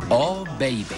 Oh, baby.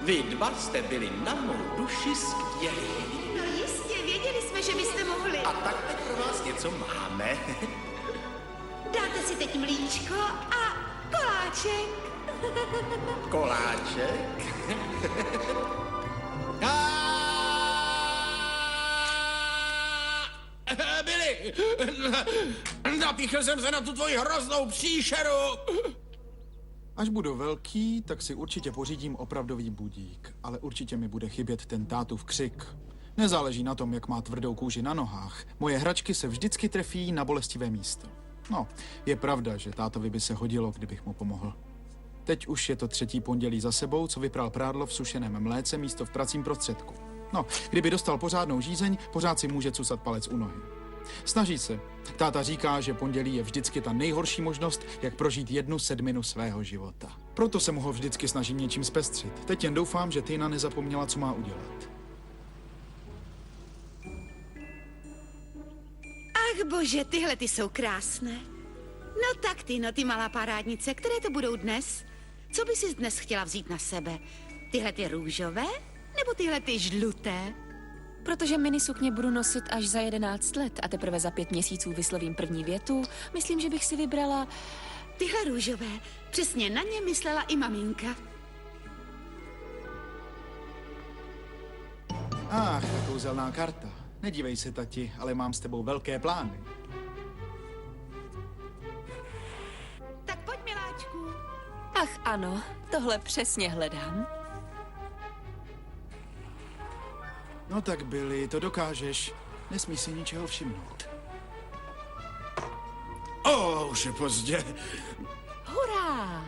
Vy dva jste byli na mou duši skvělí. No jistě, věděli jsme, že byste mohli. A tak teď pro vás něco máme. Dáte si teď mlíčko a koláček. Koláček? Billy! Napíchl jsem se na tu tvoji hroznou příšeru! Až budu velký, tak si určitě pořídím opravdový budík. Ale určitě mi bude chybět ten tátův křik. Nezáleží na tom, jak má tvrdou kůži na nohách. Moje hračky se vždycky trefí na bolestivé místo. No, je pravda, že tátovi by se hodilo, kdybych mu pomohl. Teď už je to 3. pondělí za sebou, co vypral prádlo v sušeném mléce místo v pracím prostředku. No, kdyby dostal pořádnou žízeň, pořád si může cucat palec u nohy. Snaží se. Táta říká, že pondělí je vždycky ta nejhorší možnost, jak prožít 1/7 svého života. Proto se mu ho vždycky snažím něčím zpestřit. Teď jen doufám, že Tina nezapomněla, co má udělat. Ach bože, tyhle ty jsou krásné. No tak Tino, ty malá parádnice, které to budou dnes? Co by si dnes chtěla vzít na sebe? Tyhle ty růžové? Nebo tyhle ty žluté? Protože minisukně budu nosit až za 11 let a teprve za 5 měsíců vyslovím první větu, myslím, že bych si vybrala... Tyhle růžové. Přesně na ně myslela i maminka. Ach, ta kouzelná karta. Nedívej se, tati, ale mám s tebou velké plány. Tak pojď, miláčku. Ach ano, tohle přesně hledám. No tak, Billy, to dokážeš. Nesmí si ničeho všimnout. Už je pozdě. Hurá!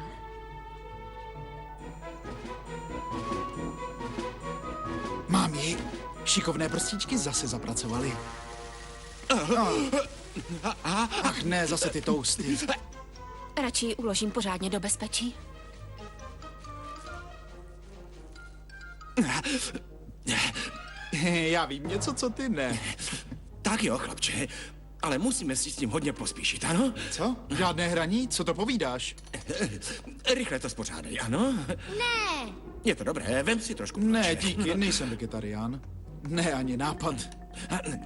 Mám ji. Šikovné prstíčky zase zapracovaly. Ach ne, zase ty tousty. Radši ji uložím pořádně do bezpečí. Já vím něco, co ty ne. Tak jo, chlapče, ale musíme si s tím hodně pospíšit, ano? Co? Žádné hraní? Co to povídáš? Rychle to spořádej, ano? Ne. Je to dobré, vem si trošku. Ne, díky, nejsem vegetarián. Ne, ani nápad.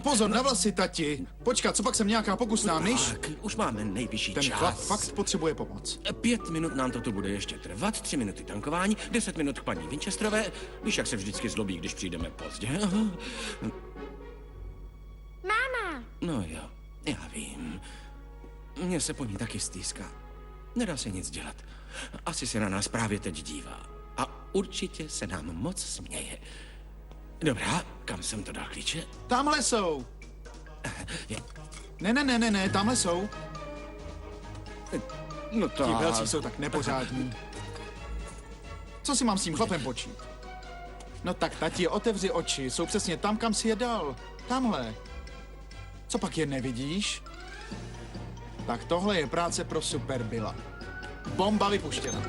Pozor na vlasy, tati. Počkat, co pak jsem nějaká pokusná myš? Tak, už máme nejvyšší Ten čas. chlap fakt potřebuje pomoc. 5 minut nám to tu bude ještě trvat, 3 minuty tankování, 10 minut k paní Winchesterové. Víš, jak se vždycky zlobí, když přijdeme pozdě? Máma. No jo, Já vím. Mně se po ní taky stýská. Nedá se nic dělat. Asi se na nás právě teď dívá. A určitě se nám moc směje. Dobrá, kam jsem to dal klíče? Tamhle jsou. Je. Ne, tamhle jsou. No to... Ti velcí jsou tak nepořádní. Co si mám s tím chlapem počít? No tak, tati, otevři oči. Jsou přesně tam, kam si je dal. Tamhle. Co pak je nevidíš? Tak tohle je práce pro Super Billa. Bomba vypuštěna.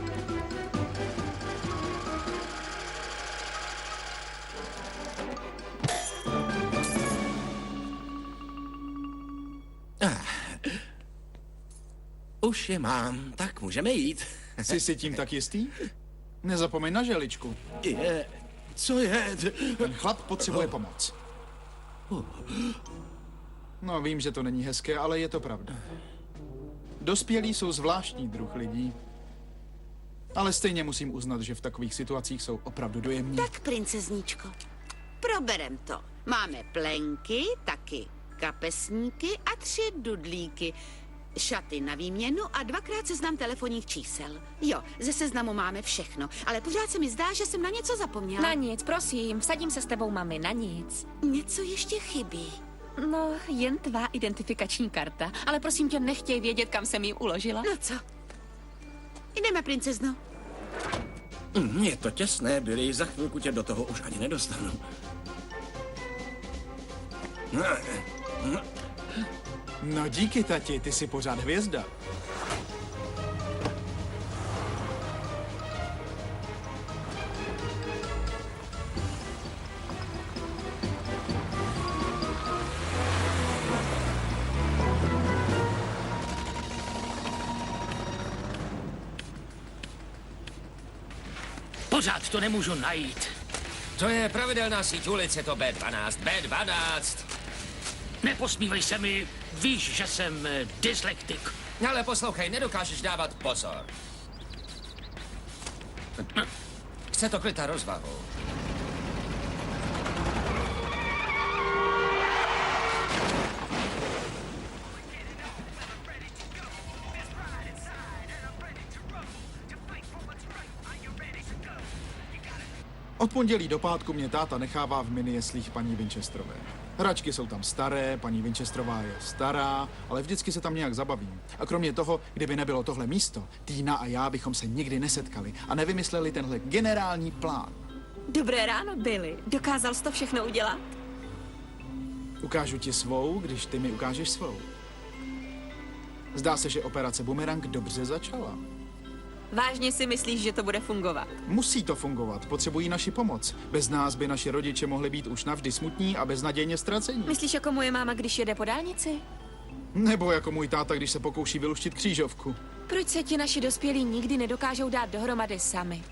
Už je mám, tak můžeme jít. Jsi si tím tak jistý? Nezapomeň na želičku. Je... Co je? Ten chlap potřebuje pomoc. No, vím, že to není hezké, ale je to pravda. Dospělí jsou zvláštní druh lidí. Ale stejně musím uznat, že v takových situacích jsou opravdu dojemní. Tak, princezničko, proberem to. Máme plenky, taky kapesníky a 3 dudlíky. Šaty na výměnu a 2krát seznam telefonních čísel. Jo, ze seznamu máme všechno, ale pořád se mi zdá, že jsem na něco zapomněla. Na nic, prosím, vsadím se s tebou, mami, na nic. Něco ještě chybí. No, jen tvá identifikační karta, ale prosím tě, nechtěj vědět, kam jsem ji uložila. No co? Jdeme, princezno. Je to těsné, Billy, za chvilku tě do toho už ani nedostanu. No díky, tati, ty jsi pořád hvězda. Pořád to nemůžu najít. To je pravidelná síť ulice, to B12. B12! Neposmívej se mi, víš, že jsem dyslektik. Ale poslouchej, nedokážeš dávat pozor. Chce to klid a rozvahu. Od pondělí do pátku mě táta nechává v mini jeslích paní Winchesterové. Hračky jsou tam staré, paní Winchesterová je stará, ale vždycky se tam nějak zabavím. A kromě toho, kdyby nebylo tohle místo, Týna a já bychom se nikdy nesetkali a nevymysleli tenhle generální plán. Dobré ráno, Billy. Dokázal jsi to všechno udělat? Ukážu ti svou, když ty mi ukážeš svou. Zdá se, že operace Bumerang dobře začala. Vážně si myslíš, že to bude fungovat? Musí to fungovat, potřebují naši pomoc. Bez nás by naši rodiče mohli být už navždy smutní a beznadějně ztracení. Myslíš jako moje máma, když jede po dálnici? Nebo jako můj táta, když se pokouší vyluštit křížovku. Proč se ti naši dospělí nikdy nedokážou dát dohromady sami?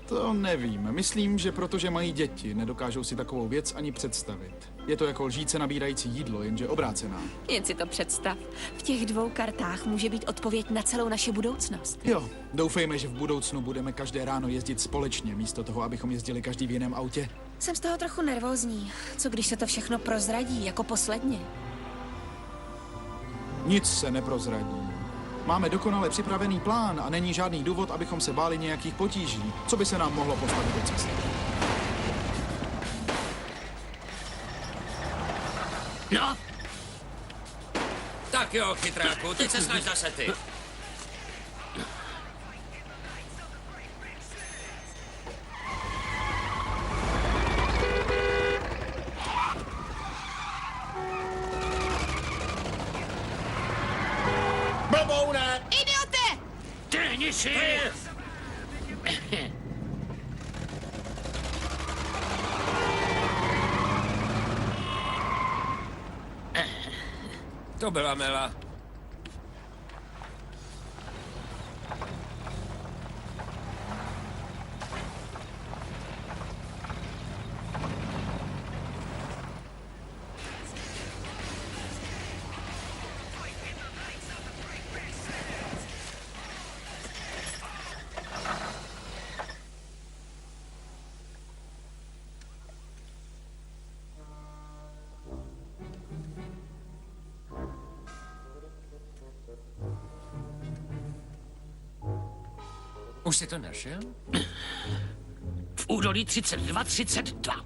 To nevím. Myslím, že protože mají děti, nedokážou si takovou věc ani představit. Je to jako lžíce nabírající jídlo, jenže obrácená. Jen si to představ. V těch 2 kartách může být odpověď na celou naši budoucnost. Jo, doufejme, že v budoucnu budeme každé ráno jezdit společně, místo toho, abychom jezdili každý v jiném autě. Jsem z toho trochu nervózní. Co když se to všechno prozradí, jako posledně? Nic se neprozradí. Máme dokonale připravený plán a není žádný důvod, abychom se báli nějakých potíží, co by se nám mohlo postavit do cesty. No, Tak jo, chytráku, teď se snaž zase ty. Blboune! Idiote! trhni si! To byla Mela. Už si to našel? V údolí 3232.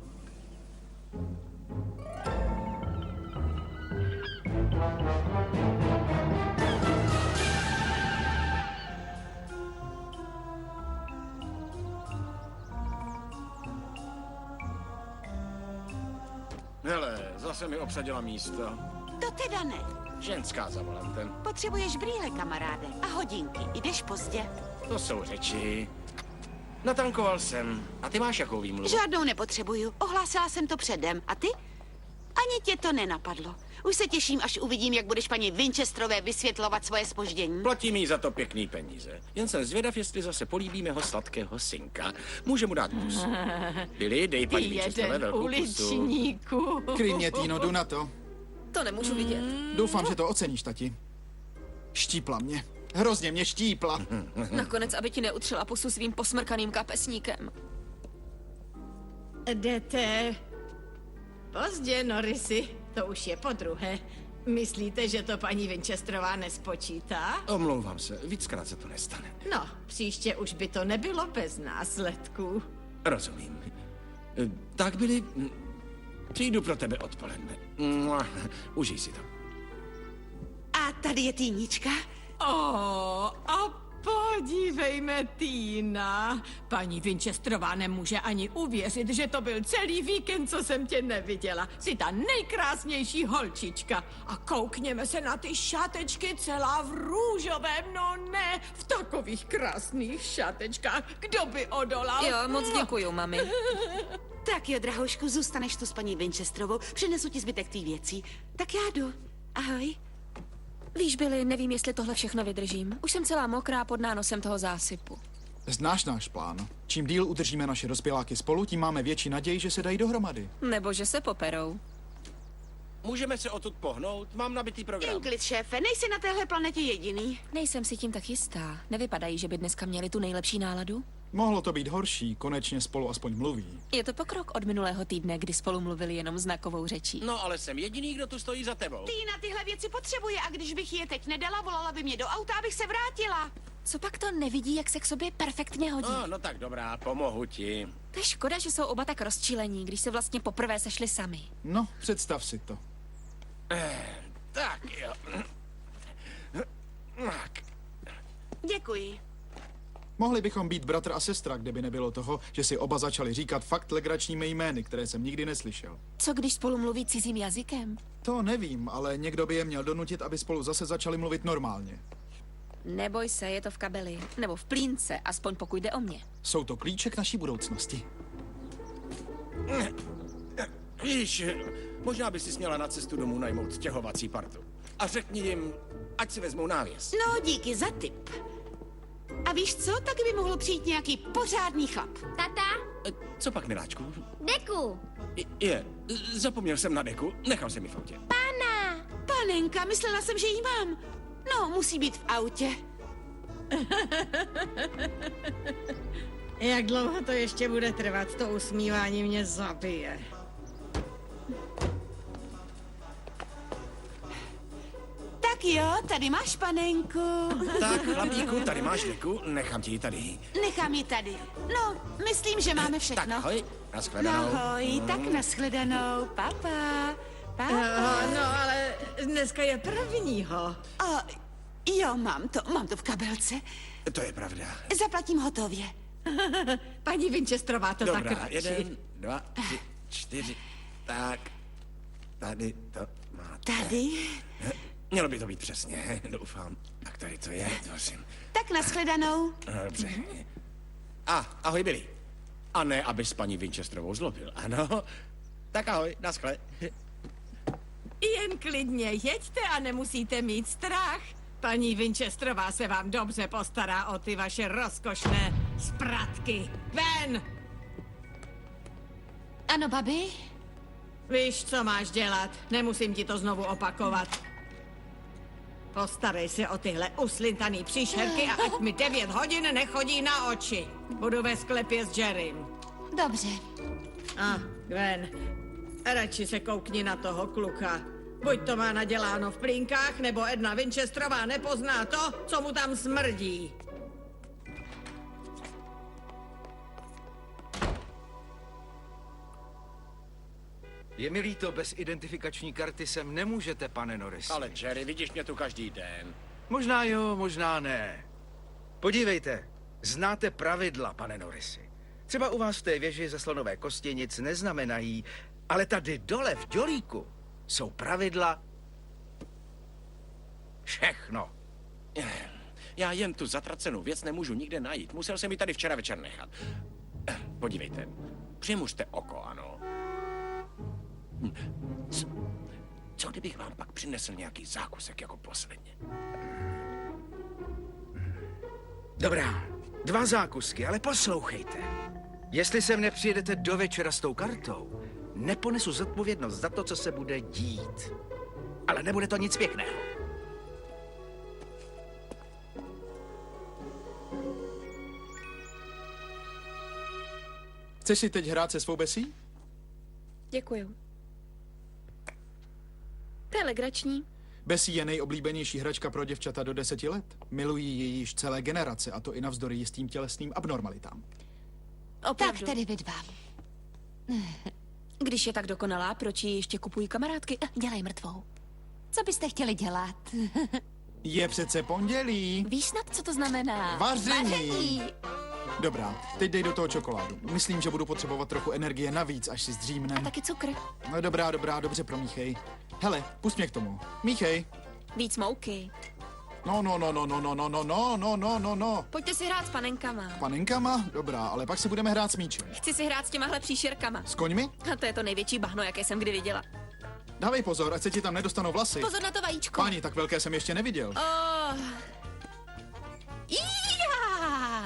Hele, zase mi obsadila místo. To teda ne. Ženská za volantem. Potřebuješ brýle, kamaráde. A hodinky. Jdeš pozdě. To jsou řeči. Natankoval jsem. A ty máš jakou výmluvu? Žádnou nepotřebuju. Ohlásila jsem to předem. A ty? Ani tě to nenapadlo. Už se těším, až uvidím, jak budeš paní Winchesterové vysvětlovat svoje zpoždění. Platí mi za to pěkný peníze. Jen jsem zvědav, jestli zase políbí mého sladkého synka. Může mu dát kus. Billy, dej paní Winchesterové velkou pusu. Klidně, Týno, jdu na to. To nemůžu vidět. Doufám, že to oceníš, tati. Štípla mě. Hrozně mě štípla. Nakonec, aby ti neutřela pusu svým posmrkaným kapesníkem. Jdete pozdě, Norrisy. To už je podruhé. Myslíte, že to paní Winchesterová nespočítá? Omlouvám se, víckrát se to nestane. No, příště už by to nebylo bez následků. Rozumím. Tak byli... Přijdu pro tebe odpoledne. Užij si to. A tady je Týnička. A podívejme, Týna. Paní Winchesterová nemůže ani uvěřit, že to byl celý víkend, co jsem tě neviděla. Jsi ta nejkrásnější holčička. A koukněme se na ty šatečky celá v růžovém, no ne, v takových krásných šatečkách. Kdo by odolal? Jo, moc děkuju, mami. Tak jo, drahošku, zůstaneš tu s paní Winchesterovou. Přinesu ti zbytek tvých věcí. Tak já jdu. Ahoj. Víš, Billy, nevím, jestli tohle všechno vydržím. Už jsem celá mokrá pod nánosem toho zásypu. Znáš náš plán. Čím díl udržíme naše dospěláky spolu, tím máme větší naději, že se dají dohromady. Nebo že se poperou. Můžeme se odtud pohnout? Mám nabitý program. Jen klid, šéfe, nejsi na téhle planetě jediný. Nejsem si tím tak jistá. Nevypadají, že by dneska měli tu nejlepší náladu? Mohlo to být horší, konečně spolu aspoň mluví. Je to pokrok od minulého týdne, kdy spolu mluvili jenom znakovou řečí. No, ale jsem jediný, kdo tu stojí za tebou. Týna tyhle věci potřebuje a když bych je teď nedala, volala by mě do auta, abych se vrátila. Co pak to nevidí, jak se k sobě perfektně hodí? No tak dobrá, pomohu ti. To je škoda, že jsou oba tak rozčilení, když se vlastně poprvé sešli sami. No, představ si to. Tak jo. Tak. Děkuji. Mohli bychom být bratr a sestra, kdyby nebylo toho, že si oba začali říkat fakt legračními jmény, které jsem nikdy neslyšel. Co když spolu mluví cizím jazykem? To nevím, ale někdo by je měl donutit, aby spolu zase začali mluvit normálně. Neboj se, je to v kabeli. Nebo v plínce, aspoň pokud jde o mě. Jsou to klíče k naší budoucnosti. Víš, možná by si směla na cestu domů najmout stěhovací partu. A řekni jim, ať si vezmou návěs. No, díky za tip. A víš co, taky by mohl přijít nějaký pořádný chlap. Tata, Co pak, miláčku? deku. Zapomněl jsem na deku, nechal jsem ji v autě. Pana. Panenka, myslela jsem, že jí mám. No, musí být v autě. Jak dlouho to ještě bude trvat, to usmívání mě zabije. Tak jo, tady máš panenku. Tak, chlapíku, tady máš deku, nechám ti ji tady. Nechám ji tady. No, myslím, že máme Tak, všechno. ahoj, nashledanou. Ahoj, tak nashledanou, papa. Papa. No, ale dneska je prvního. Jo, mám to v kabelce. To je pravda. Zaplatím hotově. Paní Winchesterová to tak Dobrá, radši. 1, 2, 3, 4, tak, tady to máte. Tady? Mělo by to být přesně, doufám. Tak tady to je, prosím. Tak nashledanou. No, dobře. Ahoj, Billy. A ne, abys paní Winchesterovou zlobil, ano? Tak ahoj, naschle. Jen klidně jeďte a nemusíte mít strach. Paní Winchesterová se vám dobře postará o ty vaše rozkošné spratky. Ven! Ano, babi? Víš, co máš dělat. Nemusím ti to znovu opakovat. Postarej se o tyhle uslintaný příšerky a ať mi 9 hodin nechodí na oči. Budu ve sklepě s Jerrym. Dobře. Gwen, radši se koukni na toho kluka. Buď to má naděláno v plínkách, nebo Edna Winchesterová nepozná to, co mu tam smrdí. Je mi líto, bez identifikační karty sem nemůžete, pane Norris. Ale Jerry, vidíš mě tu každý den. Možná jo, možná ne. Podívejte, znáte pravidla, pane Norrisi. Třeba u vás v té věži ze slonové kosti nic neznamenají, ale tady dole v dělíku jsou pravidla všechno. Já jen tu zatracenou věc nemůžu nikde najít. Musel jsem ji tady včera večer nechat. Podívejte, přimuřte oko, ano. Co kdybych vám pak přinesl nějaký zákusek jako posledně? Dobrá, 2 zákusky, ale poslouchejte. Jestli sem nepřijedete do večera s tou kartou, neponesu zodpovědnost za to, co se bude dít. Ale nebude to nic pěkného. Chceš si teď hrát se svou Besí? Děkuju. To je legrační. Bessie je nejoblíbenější hračka pro děvčata do 10 let. Milují ji již celé generace, a to i navzdory jistým tělesným abnormalitám. Opravdu. Tak tedy vy dva. Když je tak dokonalá, proč ji ještě kupují kamarádky? Dělej mrtvou. Co byste chtěli dělat? Je přece pondělí. Víš snad, co to znamená? Vaření. Dobrá, teď dej do toho čokoládu. Myslím, že budu potřebovat trochu energie navíc, až si zdřímnem. Taky cukr. No dobrá, dobře promíchej. Hele, pust mě k tomu. Míchej. Víc mouky. No. Pojďte si hrát s panenkama. Panenkama? Dobrá, ale pak si budeme hrát s míčem. Chci si hrát s těmahle příšerkama. S koňmi? A to je to největší bahno, jaké jsem kdy viděla. Dávej pozor, ať se ti tam nedostanou vlasy. Pozor na to vajíčko. Páni, tak velké jsem ještě neviděl.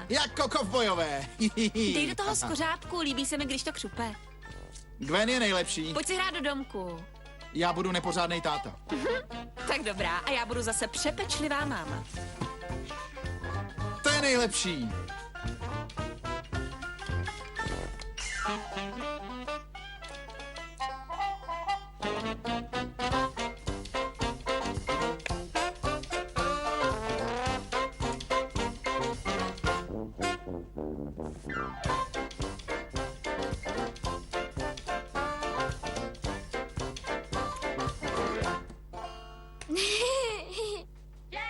Jako kovbojové. Dej do toho skořápku, líbí se mi, když to křupe. Gwen je nejlepší. Pojď si hrát do domku. Já budu nepořádnej táta. Tak dobrá, a já budu zase přepečlivá máma. To je nejlepší.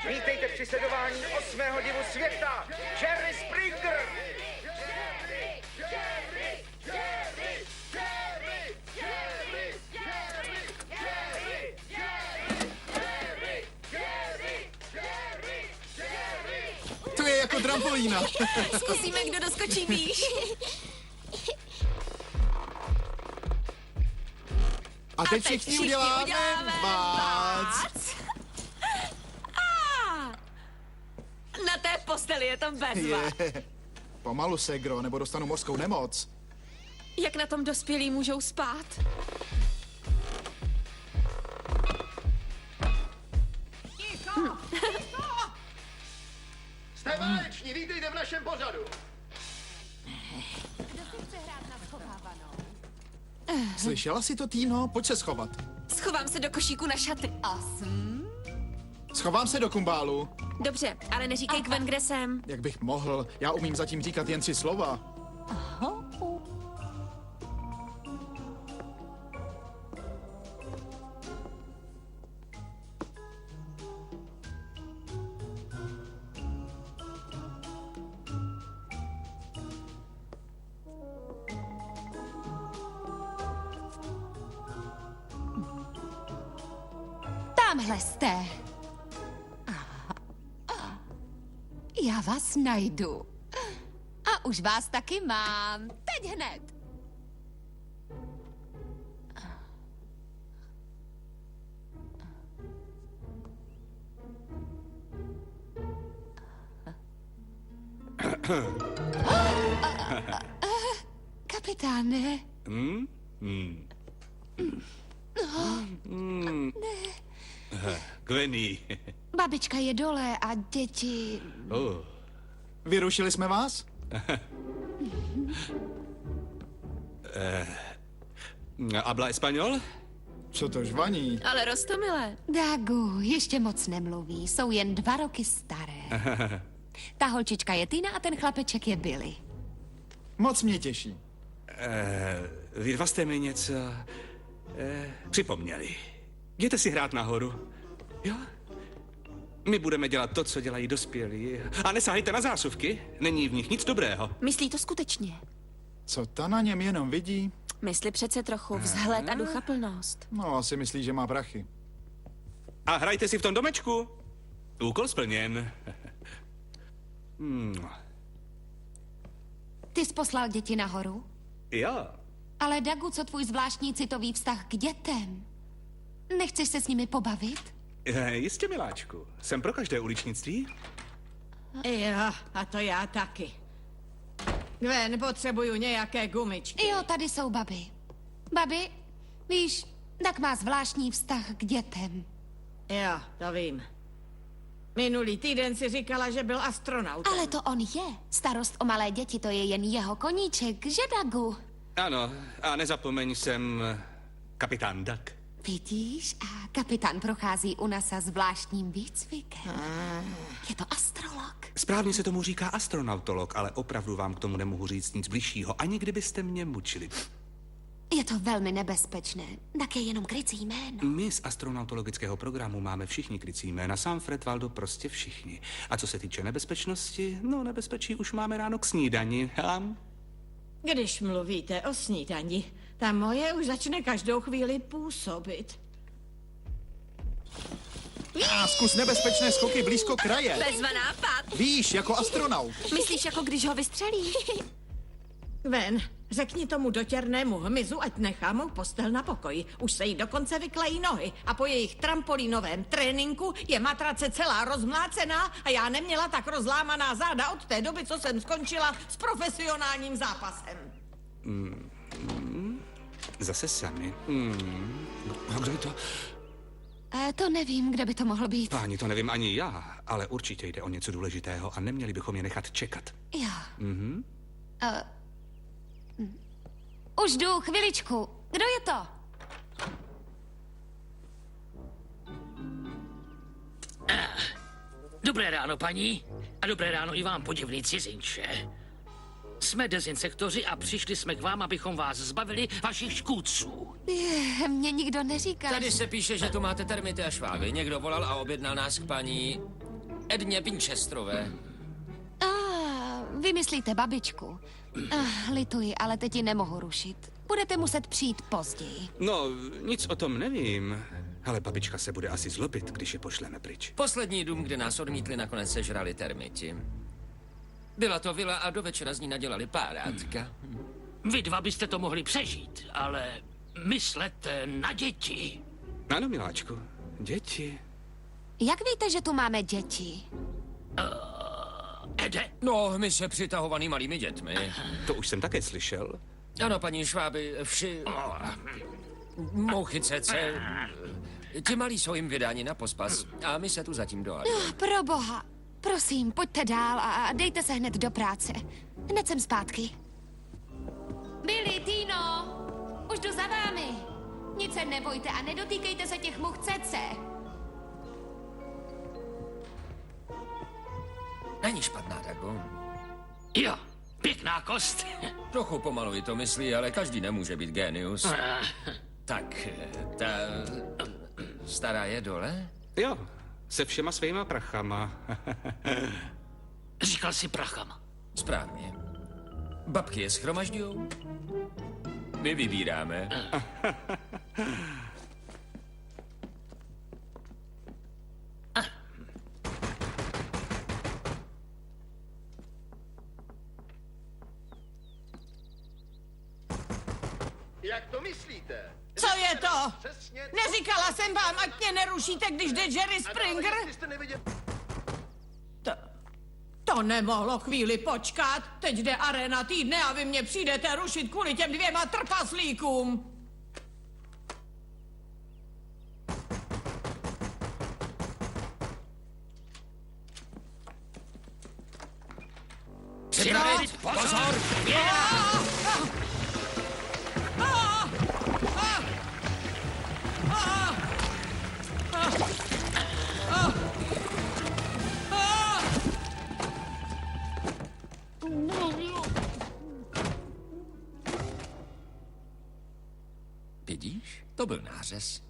Vítejte při sledování 8. divu světa, Jerry Springer! To je jako trampolína. Zkusíme, kdo doskočí výš. A teď všichni uděláme bác. Na té posteli je to bezva. Pomalu, segro, nebo dostanu mořskou nemoc. Jak na tom dospělí můžou spát? Jste váleční, vítejte v našem pořadu. Slyšela jsi to, Týno? Pojď se schovat. Schovám se do košíku na šaty. Schovám se do kumbálu. Dobře, ale neříkej Gwen, kde jsem. Jak bych mohl? Já umím zatím říkat jen 3 slova. Tamhle jste. Já vás najdu. A už vás taky mám. Teď hned. Kapitáne. Gwenny. Babička je dole a děti... Vyrušili jsme vás? Habla español? Co to žvaní? Ale Rostomile. Dagu, ještě moc nemluví, jsou jen 2 roky staré. Ta holčička je Tina a ten chlapeček je Billy. Moc mě těší. Vy dva jste mi něco připomněli. Jděte si hrát nahoru. Jo? My budeme dělat to, co dělají dospělí. A nesahejte na zásuvky, není v nich nic dobrého. Myslí to skutečně? Co ta na něm jenom vidí? Myslí přece trochu vzhled a duchaplnost. No, asi myslí, že má prachy. A hrajte si v tom domečku. Úkol splněn. Ty jsi poslal děti nahoru? Jo. Ale Dagu, co tvůj zvláštní citový vztah k dětem? Nechceš se s nimi pobavit? Jistě, miláčku. Jsem pro každé uličnictví. Jo, a to já taky. Gwen, potřebuju nějaké gumičky. Jo, tady jsou babi. Babi, víš, Dag má zvláštní vztah k dětem. Jo, to vím. Minulý týden si říkala, že byl astronautem. Ale to on je. Starost o malé děti, to je jen jeho koníček, že Dagu? Ano, a nezapomeň, jsem kapitán Duck. Vidíš, a kapitán prochází u NASA zvláštním výcvikem. Je to astrolog. Správně se tomu říká astronautolog, ale opravdu vám k tomu nemohu říct nic bližšího, ani kdybyste mě mučili. Je to velmi nebezpečné. Tak je jenom krycí jméno. My z astronautologického programu máme všichni krycí jména, sám Fred Waldo, prostě všichni. A co se týče nebezpečnosti, no nebezpečí už máme ráno k snídani. Helám? Když mluvíte o snídani, ta moje už začne každou chvíli působit. A zkus nebezpečné skoky blízko kraje. Bezva nápad. Víš, jako astronaut. Myslíš, jako když ho vystřelí? Gwen, řekni tomu dotěrnému hmyzu, ať nechá mou postel na pokoji. Už se jí dokonce vyklají nohy a po jejich trampolínovém tréninku je matrace celá rozmlácená a já neměla tak rozlámaná záda od té doby, co jsem skončila s profesionálním zápasem. Zase sami. A kdo je to? To nevím, kde by to mohlo být. Páni, to nevím ani já, ale určitě jde o něco důležitého a neměli bychom je nechat čekat. Jo. Už jdu, chviličku. Kdo je to? Dobré ráno, paní. A dobré ráno i vám, podivný cizinče. Jsme dezinsektoři a přišli jsme k vám, abychom vás zbavili vašich škůdců. Mě nikdo neříká. Tady se píše, že tu máte termity a šváby. Někdo volal a objednal nás k paní Edně Winchesterové. Vymyslíte babičku. Lituji, ale teď ji nemohu rušit. Budete muset přijít později. No, nic o tom nevím, ale babička se bude asi zlobit, když je pošleme pryč. Poslední dům, kde nás odmítli, nakonec sežrali termiti. Byla to vila a do večera z ní nadělali párátka. Vy dva byste to mohli přežít, ale myslete na děti. Ano, miláčku, děti. Jak víte, že tu máme děti? Ede, No, my se přitahovaný malými dětmi. To už jsem také slyšel. Ano, paní Šváby, mouchy cece. Ti malí jsou jim vydáni na pospas a my se tu zatím dohadujeme. Pro boha. Prosím, pojďte dál a dejte se hned do práce. Hned jsem zpátky. Billy, Tino, už jdu za vámi. Nic se nebojte a nedotýkejte se těch much cece. Není špatná, Dago. jo, pěkná kost. Trochu pomalu i to myslí, ale každý nemůže být génius. Tak, ta stará je dole? Jo, se všema svýma prachama. Říkal si prachama. Správně. Babky je schromažďujou? My vybíráme. Jak to myslíte? Co je to? Neříkala jsem vám, ať mě nerušíte, když jde Jerry Springer? To nemohlo chvíli počkat. Teď jde Arena týdne a vy mě přijdete rušit kvůli těm 2 trpaslíkům. Připravit, pozor! Vidíš? To byl nářez.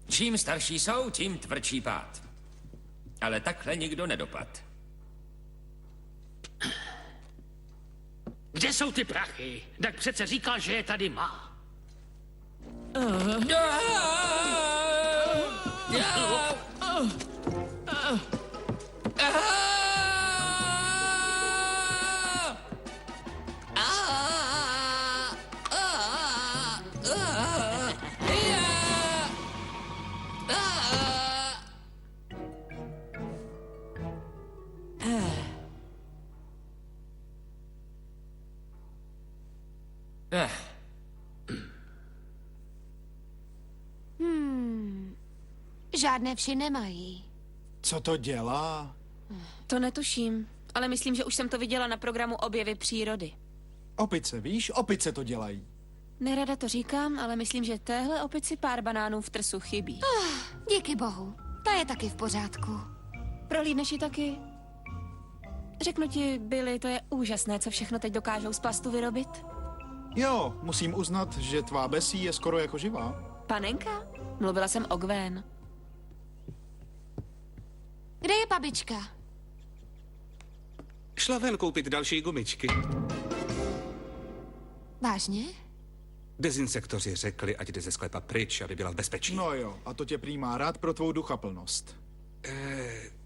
Čím starší jsou, tím tvrdší pád. Ale takhle nikdo nedopad. Kde jsou ty prachy? Tak přece říkal, že je tady má. Žádné vši nemají. Co to dělá? To netuším, ale myslím, že už jsem to viděla na programu Objevy přírody. Opice, víš? Opice to dělají. Nerada to říkám, ale myslím, že téhle opici pár banánů v trsu chybí. Díky bohu. Ta je taky v pořádku. Prohlídneš ji taky? Řeknu ti, Billy, to je úžasné, co všechno teď dokážou z plastu vyrobit. Jo, musím uznat, že tvá Bessie je skoro jako živá. Panenka? Mluvila jsem o Gwen. Kde je babička? Šla ven koupit další gumičky. Vážně? Dezinsektoři řekli, ať jde ze sklepa pryč, aby byla v bezpečí. No jo, a to tě prý má rád pro tvou duchaplnost.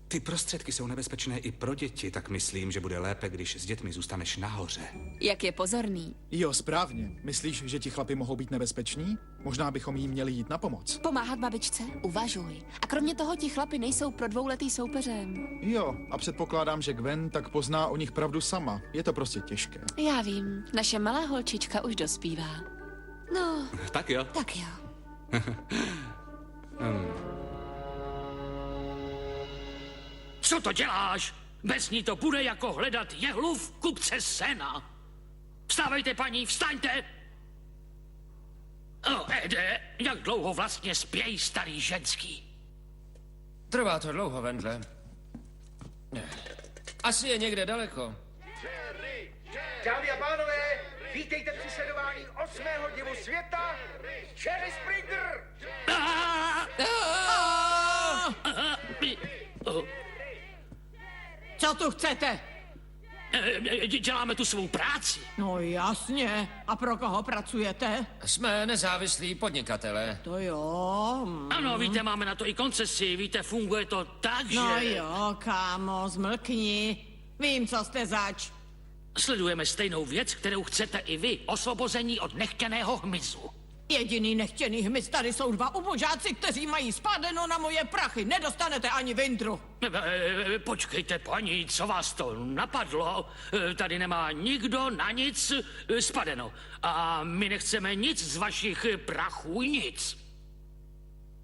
Ty prostředky jsou nebezpečné i pro děti, tak myslím, že bude lépe, když s dětmi zůstaneš nahoře. Jak je pozorný. Jo, správně. Myslíš, že ti chlapi mohou být nebezpeční? Možná bychom jí měli jít na pomoc. Pomáhat babičce? Uvažuj. A kromě toho ti chlapi nejsou pro dvouletý soupeřem. Jo, a předpokládám, že Gwen tak pozná o nich pravdu sama. Je to prostě těžké. Já vím, naše malá holčička už dospívá. No, Tak jo. tak jo. Co to děláš? Bez ní to bude jako hledat jehlu v kupce sena. Vstávejte, paní, vstaňte! Ede, jak dlouho vlastně spějí starý ženský? Trvá to dlouho, Vendle. Asi je někde daleko. Dámy a pánové, vítejte při sledování 8. divu světa, Jerry Springer! Co tu chcete? Děláme tu svou práci. No jasně. A pro koho pracujete? Jsme nezávislí podnikatelé. To jo. Ano, víte, máme na to i koncesi, víte, funguje to tak, že... No jo, kámo, zmlkni. Vím, co jste zač. Sledujeme stejnou věc, kterou chcete i vy, osvobození od nechtěného hmyzu. Jediný nechtěný hmyz tady jsou dva ubožáci, kteří mají spadeno na moje prachy. Nedostanete ani vindru. Počkejte, paní, co vás to napadlo? Tady nemá nikdo na nic spadeno. A my nechceme nic z vašich prachů, nic.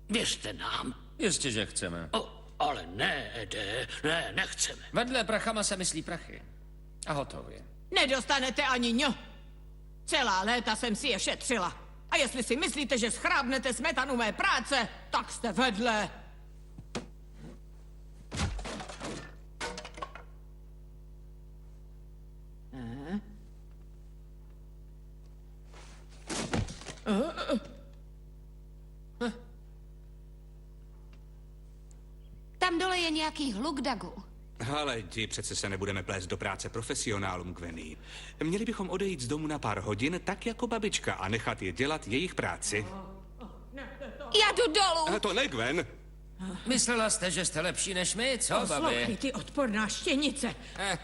Věřte nám. Jistě, že chceme. Ale ne, Ede, ne, nechceme. Vedle prachama se myslí prachy. A hotově. Nedostanete ani ňo. Celá léta jsem si je šetřila. A jestli si myslíte, že schrábnete smetanu mé práce, tak jste vedle. Tam dole je nějaký hluk, Dagu. Ale jdi, přece se nebudeme plést do práce profesionálům, Gwenny. Měli bychom odejít z domu na pár hodin, tak jako babička, a nechat je dělat jejich práci. Já jdu dolů. A to ne, Gwen. Myslela jste, že jste lepší než my, co, Poslouchej, babi? ty odporná štěnice.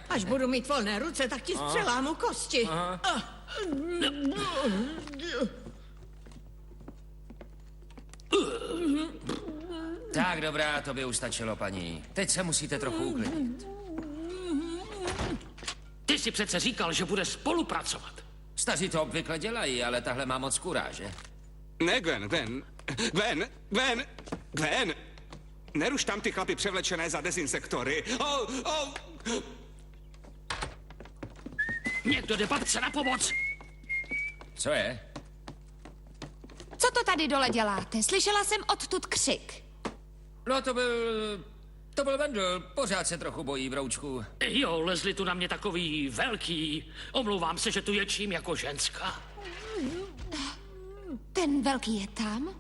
Až budu mít volné ruce, tak ti střelámu kosti. Tak dobrá, to by už stačilo, paní. Teď se musíte trochu uklidnit. Ty jsi přece říkal, že bude spolupracovat. Staří to obvykle dělají, ale tahle má moc kuráže. Ne, Gwen. Neruš tam ty chlapy převlečené za dezinsektory. Někdo jde babce na pomoc. Co je? Co to tady dole děláte? Slyšela jsem odtud křik. No to byl To byl Wendell, pořád se trochu bojí, broučku. Jo, lezli tu na mě takový velký. Omlouvám se, že tu ječím jako ženská. Ten velký je tam?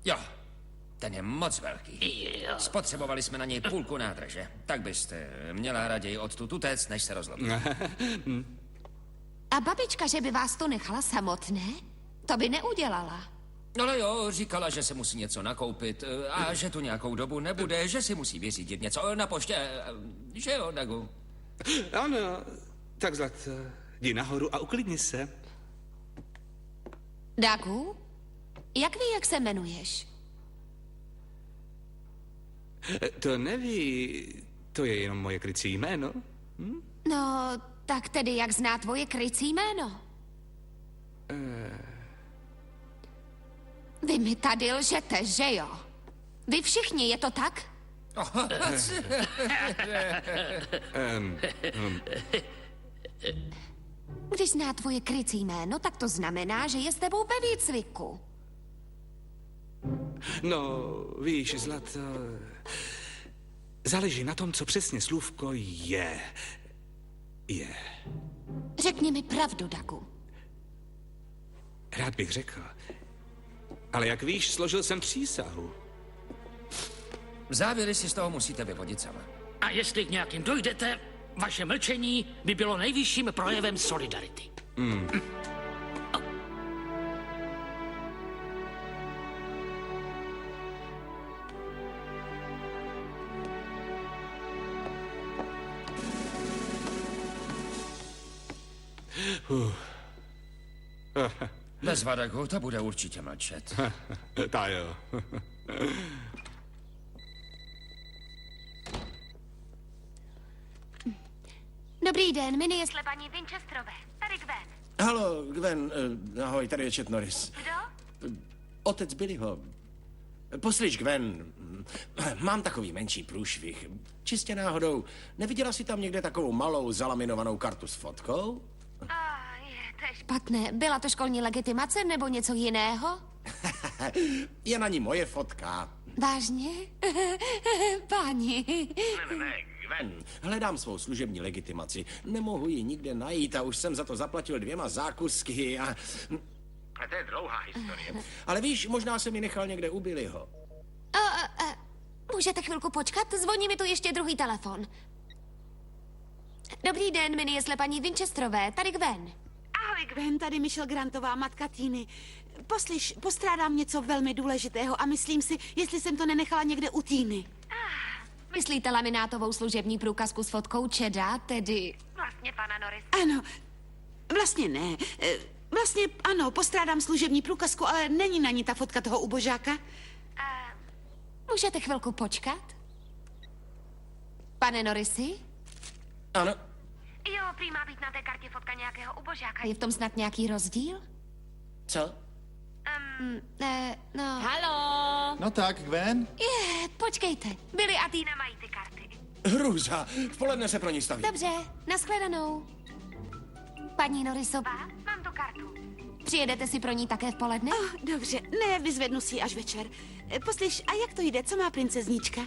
Jo, ten je moc velký. Jo. Spotřebovali jsme na něj půlku nádrže. Tak byste měla raději odtud utéct, než se rozlobit. A babička, že by vás to nechala samotné? To by neudělala. Ale jo, říkala, že se musí něco nakoupit a že tu nějakou dobu nebude, že si musí vyřídit něco na poště. Že jo, Dagu? Ano, tak zlato, jdi nahoru a uklidni se. Dagu? Jak ví, jak se jmenuješ? To neví, to je jenom moje krycí jméno. No, tak tedy jak zná tvoje krycí jméno? Vy mi tady lžete, že jo? Vy všichni, je to tak? Když zná tvoje krycí jméno, tak to znamená, že je s tebou ve výcviku. No, víš, zlato, záleží na tom, co přesně slůvko je. Je. Řekni mi pravdu, Dagu. Rád bych řekl. Ale jak víš, složil jsem přísahu. Závěry si z toho musíte vyvodit sama. A jestli k nějakým dojdete, vaše mlčení by bylo nejvyšším projevem solidarity. Bezva, Dagu, to bude určitě mlčet. Ta jo. Dobrý den, Minnie je paní Winchesterové. Tady Gwen. Halo, Gwen, ahoj, tady je Chet Norris. Kdo? Otec Billyho. Poslyš, Gwen, mám takový menší průšvih. Čistě náhodou, neviděla jsi tam někde takovou malou zalaminovanou kartu s fotkou? To je špatné. Byla to školní legitimace nebo něco jiného? Je na ní moje fotka. Vážně? Páni. Ne, Gwen, hledám svou služební legitimaci. Nemohu ji nikde najít a už jsem za to zaplatil 2 zákusky a... To je dlouhá historie. Ale víš, možná jsem ji nechal někde u Billyho. Můžete chvilku počkat? Zvoní mi tu ještě druhý telefon. Dobrý den, Minnie je paní Winchesterové. Tady Gwen. Ahoj, Gwen, tady Michelle Grantová, matka Týny. Poslyš, postrádám něco velmi důležitého a myslím si, jestli jsem to nenechala někde u Týny. Myslíte laminátovou služební průkazku s fotkou Cheda, tedy... Vlastně pana Norris. Ano, vlastně ne. Vlastně ano, postrádám služební průkazku, ale není na ní ta fotka toho ubožáka. Můžete chvilku počkat? Pane Norrisi? Ano. Jo, prý má být na té kartě fotka nějakého ubožáka. Je v tom snad nějaký rozdíl? Co? No... Halo? No tak, Gwen? Počkejte. Billy a Tina mají ty karty. Hrůza, v poledne se pro ní staví. Dobře, nashledanou. Paní Norrisová, mám tu kartu. Přijedete si pro ní také v poledne? Dobře, ne, vyzvednu si ji až večer. Poslyš, a jak to jde? Co má princeznička?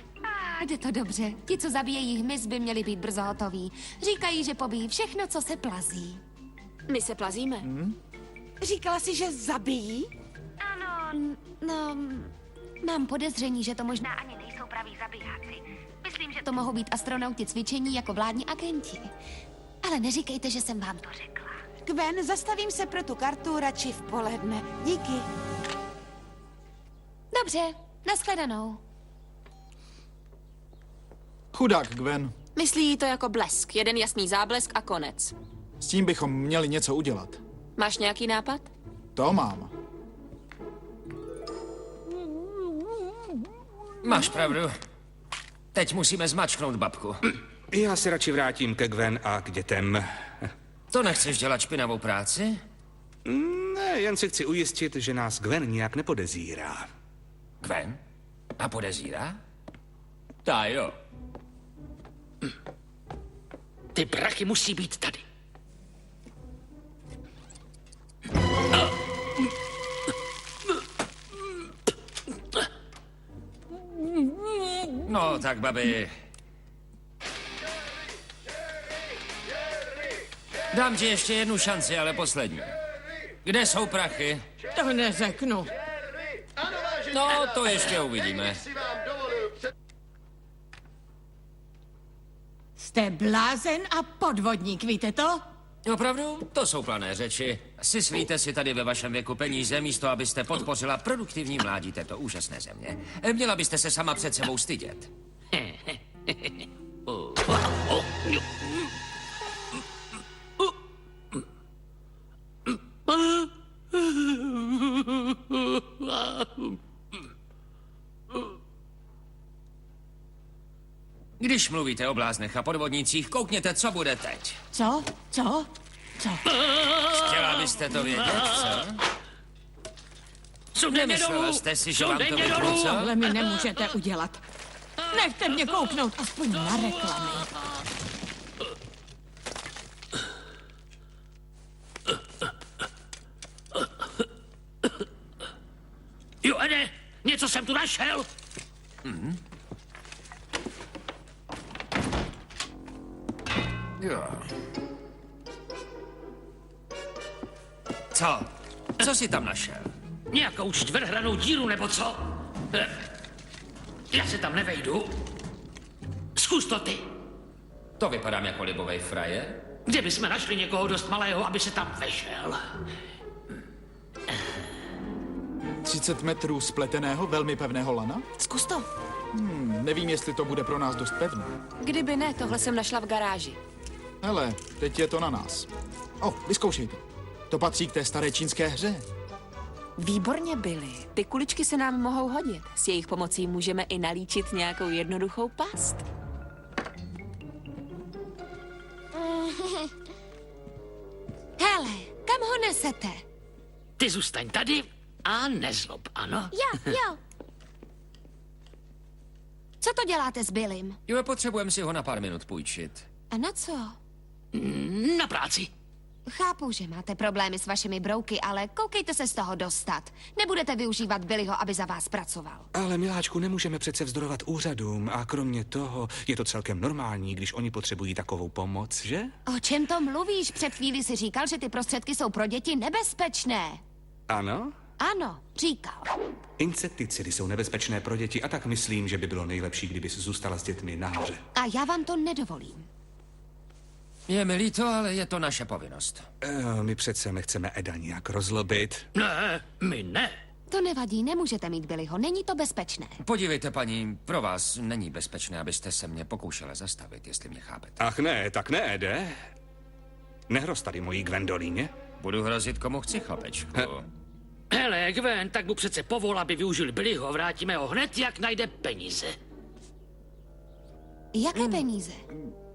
Jde to dobře. Ti, co zabíjejí hmyz, by měli být brzo hotoví. Říkají, že pobijí všechno, co se plazí. My se plazíme. Říkala jsi, že zabijí? Ano, no... Mám podezření, že to možná ani nejsou praví zabijáci. Myslím, že to mohou být astronauti cvičení jako vládní agenti. Ale neříkejte, že jsem vám to řekla. Gwen, zastavím se pro tu kartu radši v poledne. Díky. Dobře, nashledanou. Chudák Gwen. Myslí to jako blesk. Jeden jasný záblesk a konec. S tím bychom měli něco udělat. Máš nějaký nápad? To mám. Máš pravdu. Teď musíme zmačknout babku. Já se radši vrátím ke Gwen a k dětem. To nechceš dělat špinavou práci? Ne, jen si chci ujistit, že nás Gwen nijak nepodezírá. Gwen? A podezírá? Ta jo. Ty prachy musí být tady. No, No, tak, babi. Dám ti ještě jednu šanci, ale poslední. Kde jsou prachy? To neřeknu. No, to ještě uvidíme. Jste blázen a podvodník, víte to? Opravdu? To jsou plané řeči. Syslíte si tady ve vašem věku peníze, místo abyste podpořila produktivní mládí této úžasné země. Měla byste se sama před sebou stydět. Když mluvíte o bláznech a podvodnících, koukněte, co bude teď. Co? Chtěla byste to vědět, co? Nemyslela jste si, že vám to vypnu, co? Tohle mi nemůžete udělat. Nechte mě kouknout aspoň na reklamy. Jo, Ede, něco jsem tu našel. Jo. Co? Co jsi tam našel? Nějakou čtvrthranou díru, nebo co? Já se tam nevejdu. Zkus to ty. To vypadám jako libovej frajer. Kde bychom našli někoho dost malého, aby se tam vešel? 30 metrů spleteného, velmi pevného lana? Zkus to. Nevím, jestli to bude pro nás dost pevné. Kdyby ne, tohle jsem našla v garáži. Hele, teď je to na nás. Vyzkoušejte. To patří k té staré čínské hře. Výborně, Billy. Ty kuličky se nám mohou hodit. S jejich pomocí můžeme i nalíčit nějakou jednoduchou past. Hele, kam ho nesete? Ty zůstaň tady a nezlob, ano? Jo. Co to děláte s Billym? Jo, potřebujeme si ho na pár minut půjčit. A na co? Na práci. Chápu, že máte problémy s vašimi brouky, ale koukejte se z toho dostat. Nebudete využívat Billyho, aby za vás pracoval. Ale miláčku, nemůžeme přece vzdorovat úřadům a kromě toho je to celkem normální, když oni potřebují takovou pomoc, že? O čem to mluvíš? Před chvílí si říkal, že ty prostředky jsou pro děti nebezpečné. Ano? Ano, říkal. Insekticidy jsou nebezpečné pro děti a tak myslím, že by bylo nejlepší, kdyby se zůstala s dětmi nahoře. A já vám to nedovolím. Je mi líto, ale je to naše povinnost. My přece nechceme Eda nějak rozlobit. Ne, my ne. To nevadí, nemůžete mít Billyho, není to bezpečné. Podívejte, paní, pro vás není bezpečné, abyste se mě pokoušela zastavit, jestli mě chápete. Ach ne, tak ne, Ede. Nehroz tady mojí Gwendolíně. Budu hrozit, komu chci, chlapečku. Hele, Gwen, tak mu přece povol, aby využil Billyho. Vrátíme ho hned, jak najde peníze. Jaké peníze?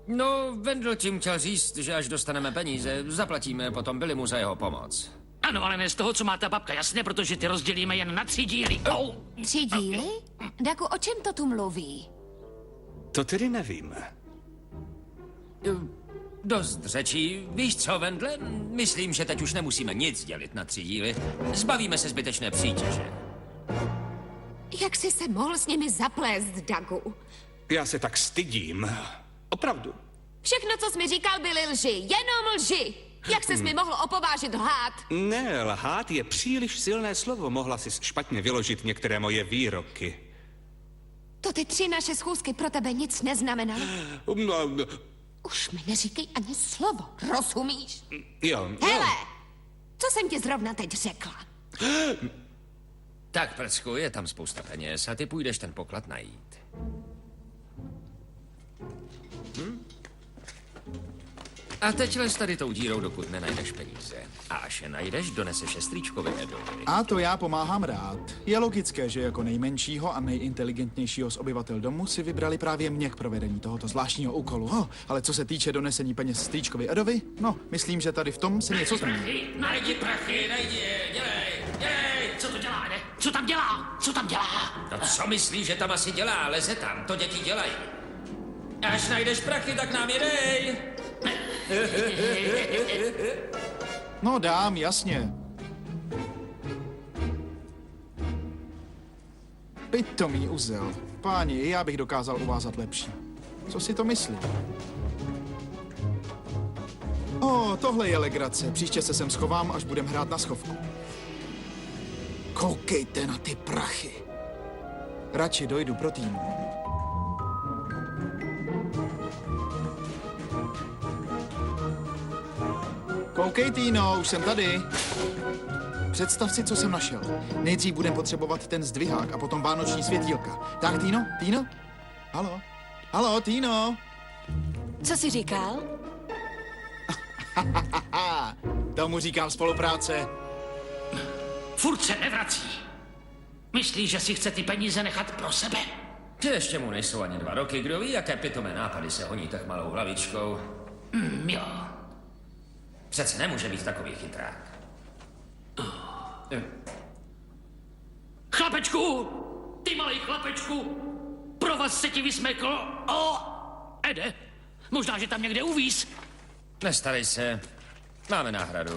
No, Wendell tím chtěl říct, že až dostaneme peníze, zaplatíme potom Billymu za jeho pomoc. Ano, ale ne z toho, co má ta babka, jasně, protože ty rozdělíme jen na 3 díly. 3 díly? Daku, o čem to tu mluví? To tedy nevím. Dost řečí. Víš co, Wendle? Myslím, že teď už nemusíme nic dělit na 3 díly. Zbavíme se zbytečné přítěže. Jak jsi se mohl s nimi zaplést, Dagu? Já se tak stydím. Opravdu. Všechno, co jsi mi říkal, byly lži. Jenom lži. Jak ses mi mohl opovážit lhát? Ne, lhát je příliš silné slovo. Mohla jsi špatně vyložit některé moje výroky. To ty 3 naše schůzky pro tebe nic neznamenaly. No, Už mi neříkej ani slovo, rozumíš? jo. Hele, co jsem ti zrovna teď řekla? Tak, prcku, je tam spousta peněz a ty půjdeš ten poklad najít. A teď les tady tou dírou, dokud nenajdeš peníze. A až je najdeš, doneseš je strýčkovi Edovi. A to já pomáhám rád. Je logické, že jako nejmenšího a nejinteligentnějšího z obyvatel domu si vybrali právě mě k provedení tohoto zvláštního úkolu. Ale co se týče donesení peněz strýčkovi Edovi, no, myslím, že tady v tom se něco změní. Najdi prachy, najdi je, dělej. Co to dělá, ne? Co tam dělá? Co tam dělá? No co myslíš, že tam asi dělá? Leze tam, to děti dělají. Až najdeš prachy, tak nám je dej. No dám, jasně. Pitomý uzel. Páni, já bych dokázal uvázat lepší. Co si to myslí? Tohle je legrace. Příště se sem schovám, až budem hrát na schovku. Koukejte na ty prachy. Radši dojdu pro tým. Koukej, Týno, už jsem tady. Představ si, co jsem našel. Nejdřív budem potřebovat ten zdvihák a potom vánoční světýlka. Tak, Týno? Týno? Haló? Haló, Týno? Co jsi říkal? Tomu říkám spolupráce. Furt se nevrací. Myslíš, že si chce ty peníze nechat pro sebe? Ještě mu nejsou ani 2 roky, kdo ví, jaké pitomé nápady se honí tak malou hlavičkou. Jo. Přece nemůže být takový chytrák. Chlapečku! Ty malý chlapečku! Provaz se ti vysmekl. Ede, možná, že tam někde uvíz. Nestarej se. Máme náhradu.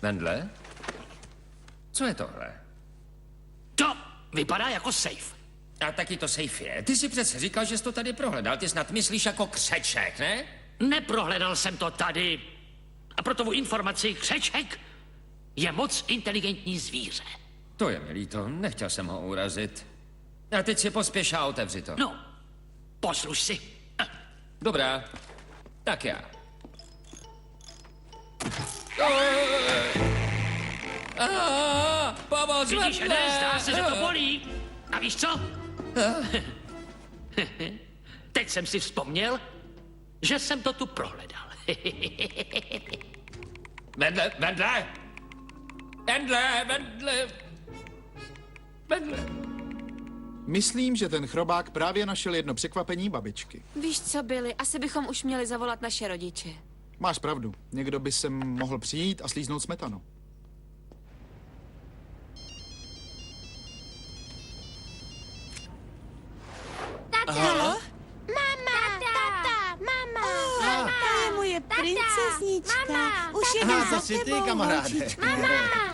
Wendle? Co je tohle? To vypadá jako safe. A taky to safe je. Ty si přece říkal, že jsi to tady prohledal. Ty snad myslíš jako křeček, ne? Neprohledal jsem to tady. A pro tvou informaci, křeček je moc inteligentní zvíře. To je mi líto, nechtěl jsem ho urazit. A teď si pospěš a otevři to. No, posluš si. Dobrá, tak já. Pomoc, Vidíš, Ede, zdá se, že to bolí. A víš co? Teď jsem si vzpomněl, že jsem to tu prohledal. Wendle, Wendle! Wendle, Wendle! Wendle! Myslím, že ten chrobák právě našel jedno překvapení babičky. Víš co, Billy, asi bychom už měli zavolat naše rodiče. Máš pravdu. Někdo by sem mohl přijít a slíznout smetanu. Halo? Mama! Tata! Mama! To je moje princeznička. Už jedu za Jsi ty, tebou, kamaráde. holčičko. Mama!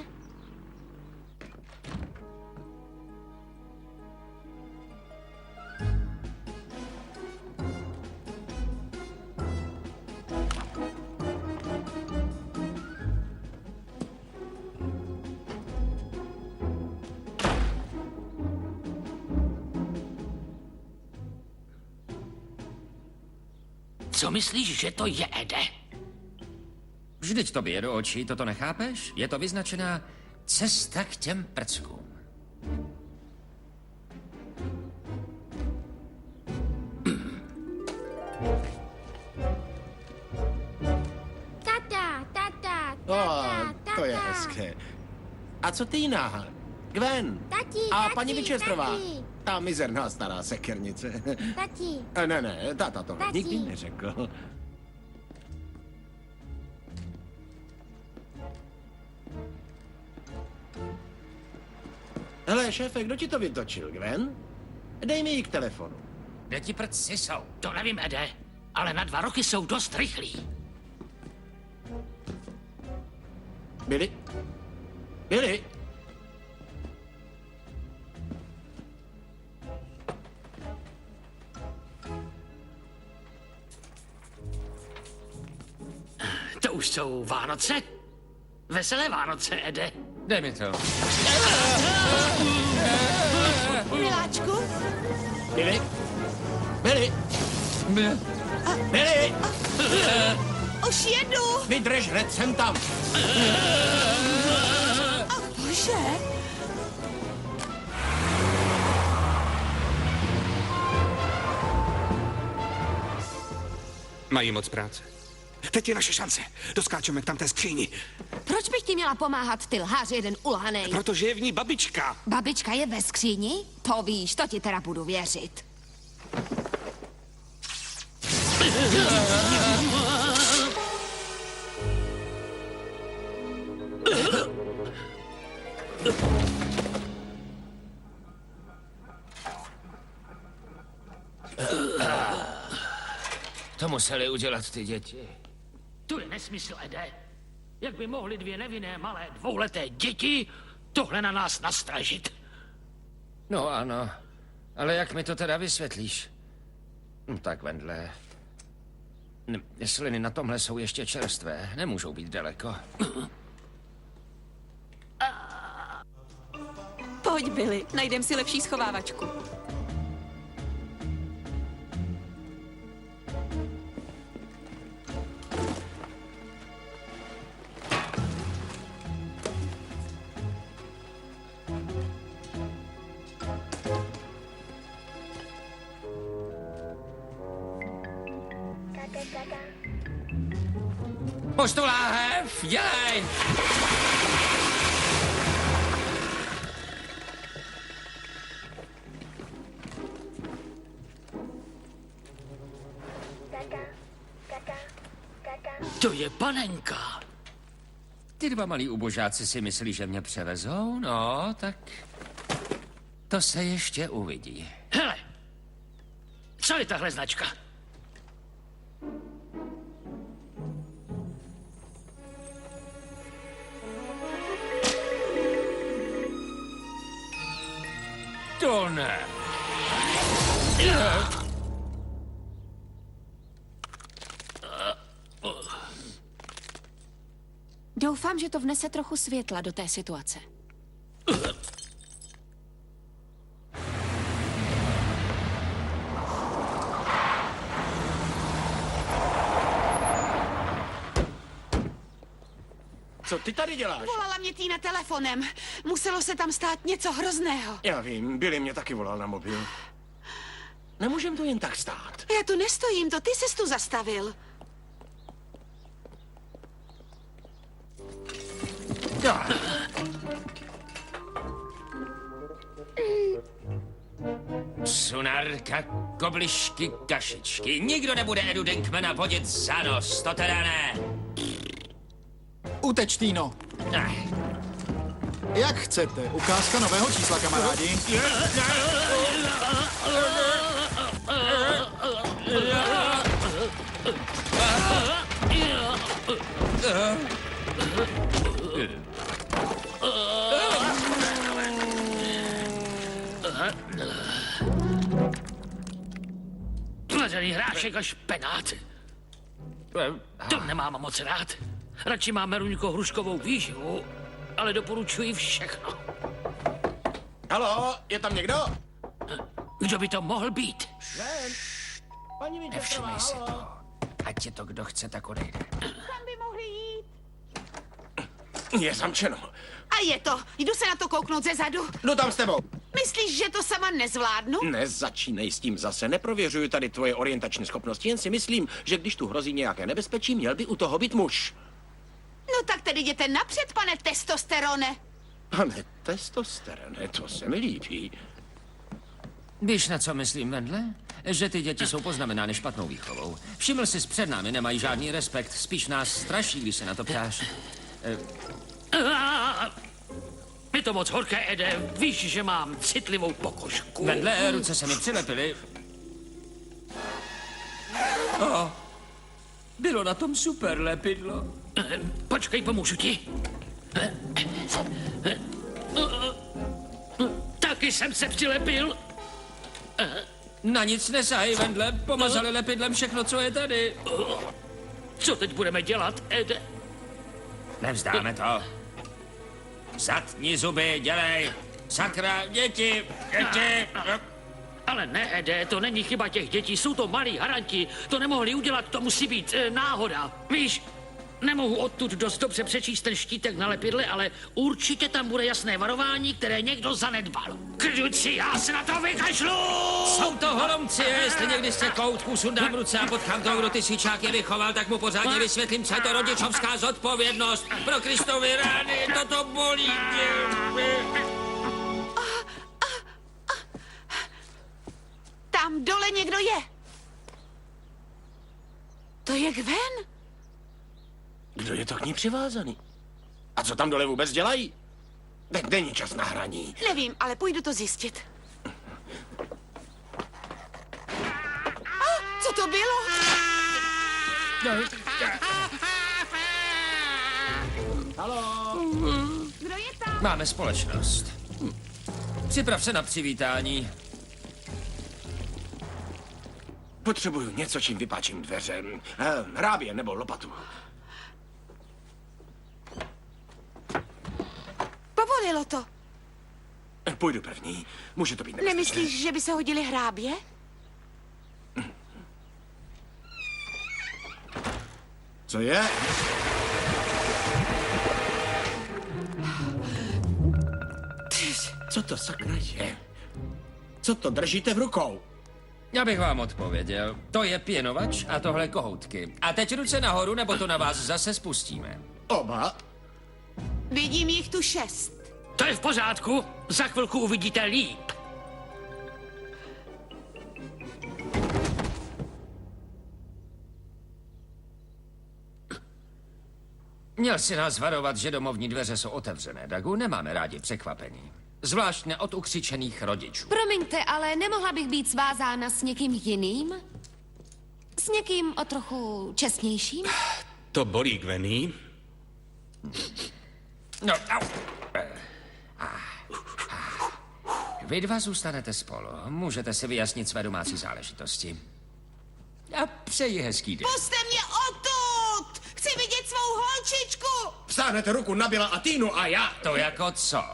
Co myslíš, že to je, Ede? Vždyť to bije do očí, toto nechápeš? Je to vyznačená cesta k těm prckům. Tata! To je hezké. A co Týna? Gwen? Tati, A tati, paní Winchesterová? tati. Ta mizerná stará sekernice. Tati! Ne, táta to Tati. nikdy neřekl. Hele, šéfe, kdo ti to vytočil, Gwen? Dej mi ji k telefonu. Kde ti prci jsou? To nevím, Ede, ale na 2 roky jsou dost rychlí. Billy? Billy? To už jsou Vánoce? Veselé Vánoce, Ede. Dej mi to. Miláčku? Billy? Billy? Billy? Už jedu. Vydrž, hned jsem tam. Bože. Mají moc práce. Teď je naše šance. Doskáčeme k tamté skříni. Proč bych ti měla pomáhat, ty lhář jeden ulhanej? Protože je v ní babička. Babička je ve skříni? To víš, to ti teda budu věřit. To museli udělat ty děti. To je nesmysl, Ede. Jak by mohly 2 nevinné malé 2leté děti tohle na nás nastražit? No ano, ale jak mi to teda vysvětlíš? Tak Wendle, sliny na tomhle jsou ještě čerstvé, nemůžou být daleko. Pojď, Billy, najdem si lepší schovávačku. Pustu láhev, dělej! To je panenka. Ty dva malí ubožáci si myslí, že mě převezou? No, tak to se ještě uvidí. Hele, co je tahle značka? To ne. Doufám, že to vnese trochu světla do té situace. Co ty tady děláš? Volala mě Týna telefonem. Muselo se tam stát něco hrozného. Já vím, Billy mě taky volal na mobil. Nemůžem to jen tak stát. Já tu nestojím, to ty ses tu zastavil. Sunarka, koblišky, kašičky. Nikdo nebude Edu Denkmana vodit za nos, to teda ne. Uteč, Týno. Jak chcete. Ukázka nového čísla, kamarádi. Plazený hrášek a špenát. To nemám moc rád. Radši máme ruňko-hruškovou výživu, ale doporučuji všechno. Halo, je tam někdo? Kdo by to mohl být? Paní Nevšimej si to. Ať je to kdo chce, tak odejde. Kam by mohli jít? Je zamčeno. A je to. Jdu se na to kouknout ze zadu. Jdu tam s tebou. Myslíš, že to sama nezvládnu? Nezačínej s tím zase. Neprověřuju tady tvoje orientační schopnosti, jen si myslím, že když tu hrozí nějaké nebezpečí, měl by u toho být muž. No tak tedy jděte napřed, pane testosterone. Pane testosterone, to se mi líbí. Víš, na co myslím, Wendle? Že ty děti jsou poznamenány špatnou výchovou. Všiml jsi, před námi nemají žádný respekt, spíš nás straší, když se na to ptáš. Je to moc horké, Ede. Víš, že mám citlivou pokožku. Wendle, ruce se mi přilepily. Bylo na tom super lepidlo. Počkej, pomůžu ti. Taky jsem se přilepil. Na nic nesahej, Wendle. Pomazali lepidlem všechno, co je tady. Co teď budeme dělat, Ede? Nevzdáme to. Zatni zuby, dělej. Sakra, děti. Ale ne, Ede, to není chyba těch dětí, jsou to malí haranti. To nemohli udělat, to musí být náhoda. Víš, nemohu odtud dost dobře přečíst ten štítek na lepidle, ale určitě tam bude jasné varování, které někdo zanedbal. Kruci, já se na to vykašlu! Jsou to holomci, jestli někdy z těch koutků sundám ruce a potkám toho, kdo ty svičáky vychoval, tak mu pořádně vysvětlím, co je to rodičovská zodpovědnost. Pro Kristovy rány, toto bolí. Tam dole někdo je. To je Gwen. Kdo je to k ní přivázaný? A co tam dole vůbec dělají? Teď není čas na hraní. Nevím, ale půjdu to zjistit. Co to bylo? Halo? Kdo je tam? Máme společnost. Připrav se na přivítání. Potřebuju něco, čím vypáčím dveře. Hrábě nebo lopatu. Povolilo to. Půjdu první. Může to být nebezpečné. Nemyslíš, že by se hodili hrábě? Co je? Co to sakra je? Co to držíte v rukou? Já bych vám odpověděl. To je pěnovač a tohle kohoutky. A teď ruce nahoru, nebo to na vás zase spustíme. Oba? Vidím jich tu 6. To je v pořádku. Za chvilku uvidíte líp. Měl si nás varovat, že domovní dveře jsou otevřené, Dagu. Nemáme rádi překvapení. Zvlášť ne od ukřičených rodičů. Promiňte, ale nemohla bych být svázána s někým jiným? S někým o trochu čestnějším? To bolí, Gwenny. No, au. Vy dva zůstanete spolu. Můžete si vyjasnit své domácí záležitosti. A přeji hezký den. Puste mě odtud! Chci vidět svou holčičku! Vstáhnete ruku na Billa a Týnu a já... To jako co?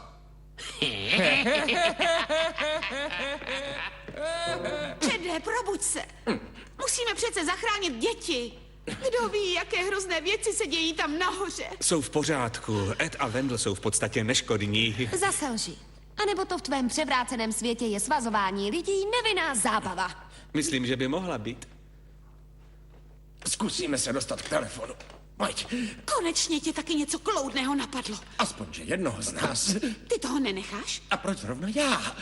Čedé, probuď se. Musíme přece zachránit děti. Kdo ví, jaké hrozné věci se dějí tam nahoře. Jsou v pořádku. Ed a Wendell jsou v podstatě neškodní. Zase lži. A nebo to v tvém převráceném světě je svazování lidí nevinná zábava. Myslím, že by mohla být. Zkusíme se dostat k telefonu. Pojď. Konečně tě taky něco kloudného napadlo. Aspoň, že jednoho z nás. Ty toho nenecháš? A proč zrovna já?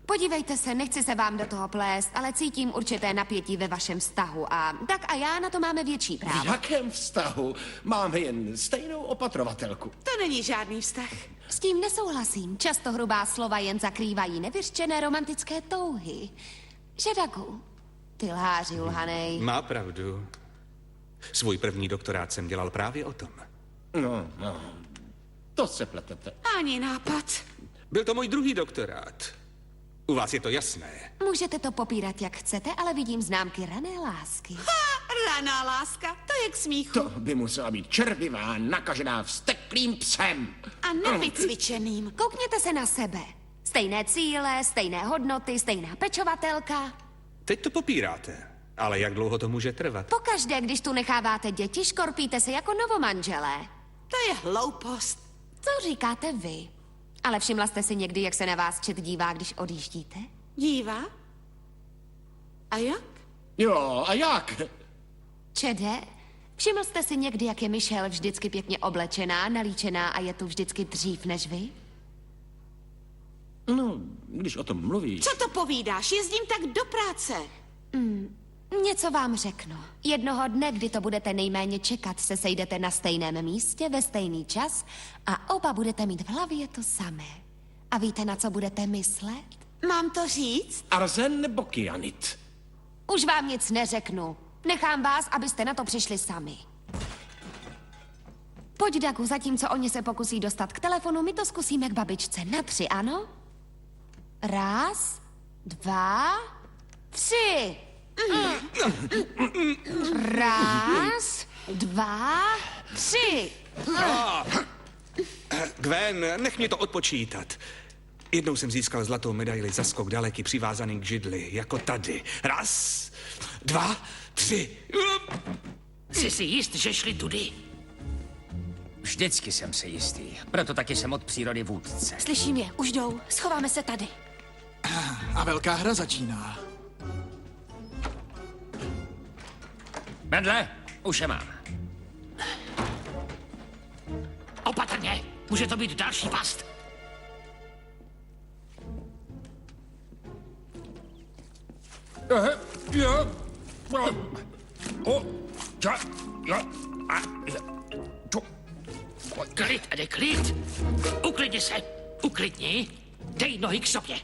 Podívejte se, nechci se vám do toho plést, ale cítím určité napětí ve vašem vztahu a tak a já na to máme větší V právo. jakém vztahu? Máme jen stejnou opatrovatelku. To není žádný vztah. S tím nesouhlasím. Často hrubá slova jen zakrývají nevyřčené romantické touhy. Že, Dagu, ty lháři ulhanej. Má pravdu. Svůj první doktorát jsem dělal právě o tom. No, to se pletete. Ani nápad. Byl to můj druhý doktorát. U vás je to jasné. Můžete to popírat, jak chcete, ale vidím známky rané lásky. Raná láska, to je k smíchu. To by musela být červivá, nakažená vzteklým psem. A nevycvičeným. Koukněte se na sebe. Stejné cíle, stejné hodnoty, stejná pečovatelka. Teď to popíráte. Ale jak dlouho to může trvat? Pokaždé, když tu necháváte děti, škorpíte se jako novomanželé. To je hloupost. Co říkáte vy? Ale všimla jste si někdy, jak se na vás Čet dívá, když odjíždíte? Dívá? A jak? Jo, a jak? Čede, všiml jste si někdy, jak je Michelle vždycky pěkně oblečená, nalíčená a je tu vždycky dřív než vy? No, když o tom mluvíš. Co to povídáš? Jezdím tak do práce. Něco vám řeknu. Jednoho dne, kdy to budete nejméně čekat, se sejdete na stejném místě ve stejný čas a oba budete mít v hlavě to samé. A víte, na co budete myslet? Mám to říct? Arzen nebo kyanit? Už vám nic neřeknu. Nechám vás, abyste na to přišli sami. Pojď, Dagu, zatímco oni se pokusí dostat k telefonu, my to zkusíme k babičce. Na 3, ano? 1, 2, 3. 1, 2, 3. Gwen, nech mě to odpočítat. Jednou jsem získal zlatou medaili za skok daleký přivázaný k židli, jako tady. 1, 2, 3. Jsi si jist, že šli tudy? Vždycky jsem si jistý. Proto taky jsem od přírody vůdce. Slyším je, už jdou. Schováme se tady. A velká hra začíná. Vedle, už je mám. Opatrně, může to být další past. Klid, Ede, klid. Uklidni se, uklidni. Dej nohy k sobě.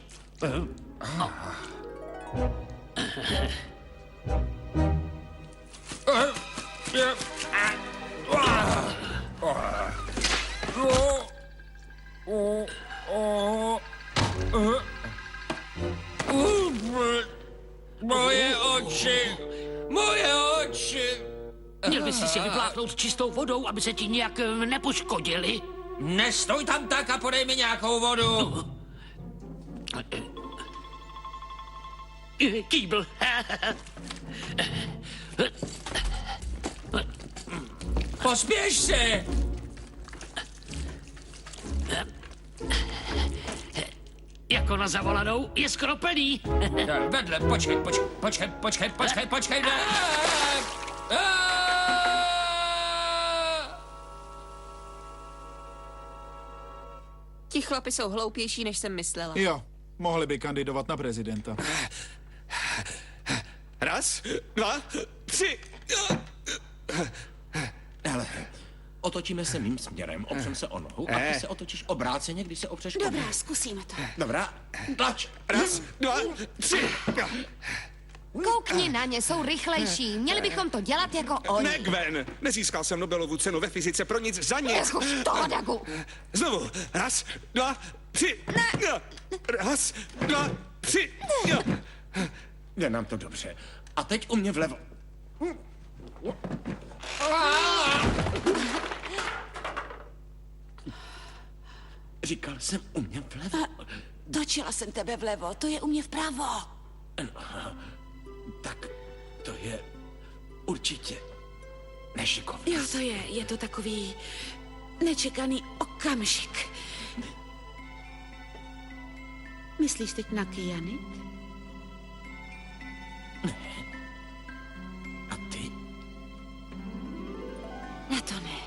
si si vypláchnout čistou vodou, aby se ti nějak nepoškodili? Nestoj tam tak a podej mi nějakou vodu. Kýbl. Pospěš se. Jako na zavolanou je skoro plný. Vedle, počkej. Ne. Ti chlapi jsou hloupější, než jsem myslela. Jo, mohli by kandidovat na prezidenta. 1, 2, 3. Hele, otočíme se mým směrem, opřem se o nohu a ty se otočíš obráceně, když se opřeš o Dobrá, nohu. zkusíme to. Dobrá, tlač. 1, 2, 3. Koukni na ně, jsou rychlejší. Měli bychom to dělat jako oni. Ne, Gwen, nezískal jsem Nobelovu cenu ve fyzice pro nic za nic. Už toho, Dagu. Znovu, 1, 2, 3. 1, 2, 3. Jde nám to dobře. A teď u mě vlevo. Říkal jsem u mě vlevo. Točila jsem tebe vlevo, to je u mě vpravo. Tak to je určitě nešikovné. Jo, to je to takový nečekaný okamžik. Myslíš teď na kyanid? A ty? Na to ne.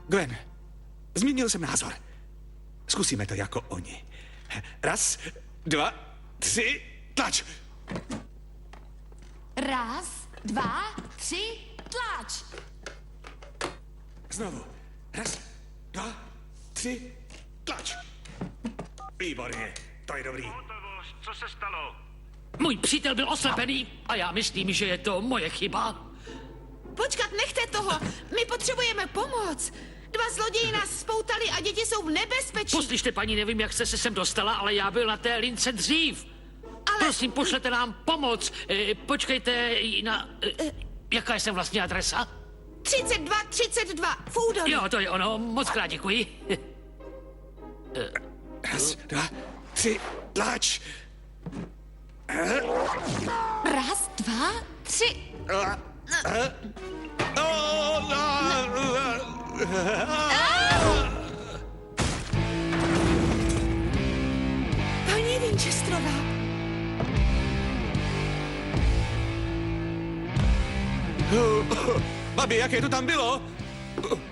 Gwen, změnil jsem názor. Zkusíme to jako oni. 1, 2, 3, tlač. 1, 2, 3, tlač. Znovu. 1, 2, 3, tlač. Výborně, to je dobrý. Co se stalo? Můj přítel byl oslepený a já myslím, že je to moje chyba. Počkat, nechte toho. My potřebujeme pomoc. 2 zloději nás spoutali a děti jsou v nebezpečí. Poslyšte, paní, nevím, jak jste se sem dostala, ale já byl na té lince dřív. Ale... Prosím, pošlete nám pomoc. Počkejte na... jaká je sem vlastně adresa? 32 v údolí. Jo, to je ono. Moc krát děkuji. 1, 2, 3, tlač. 1, 2, 3. Paní Winchesterová. Babi, jaké to tam bylo?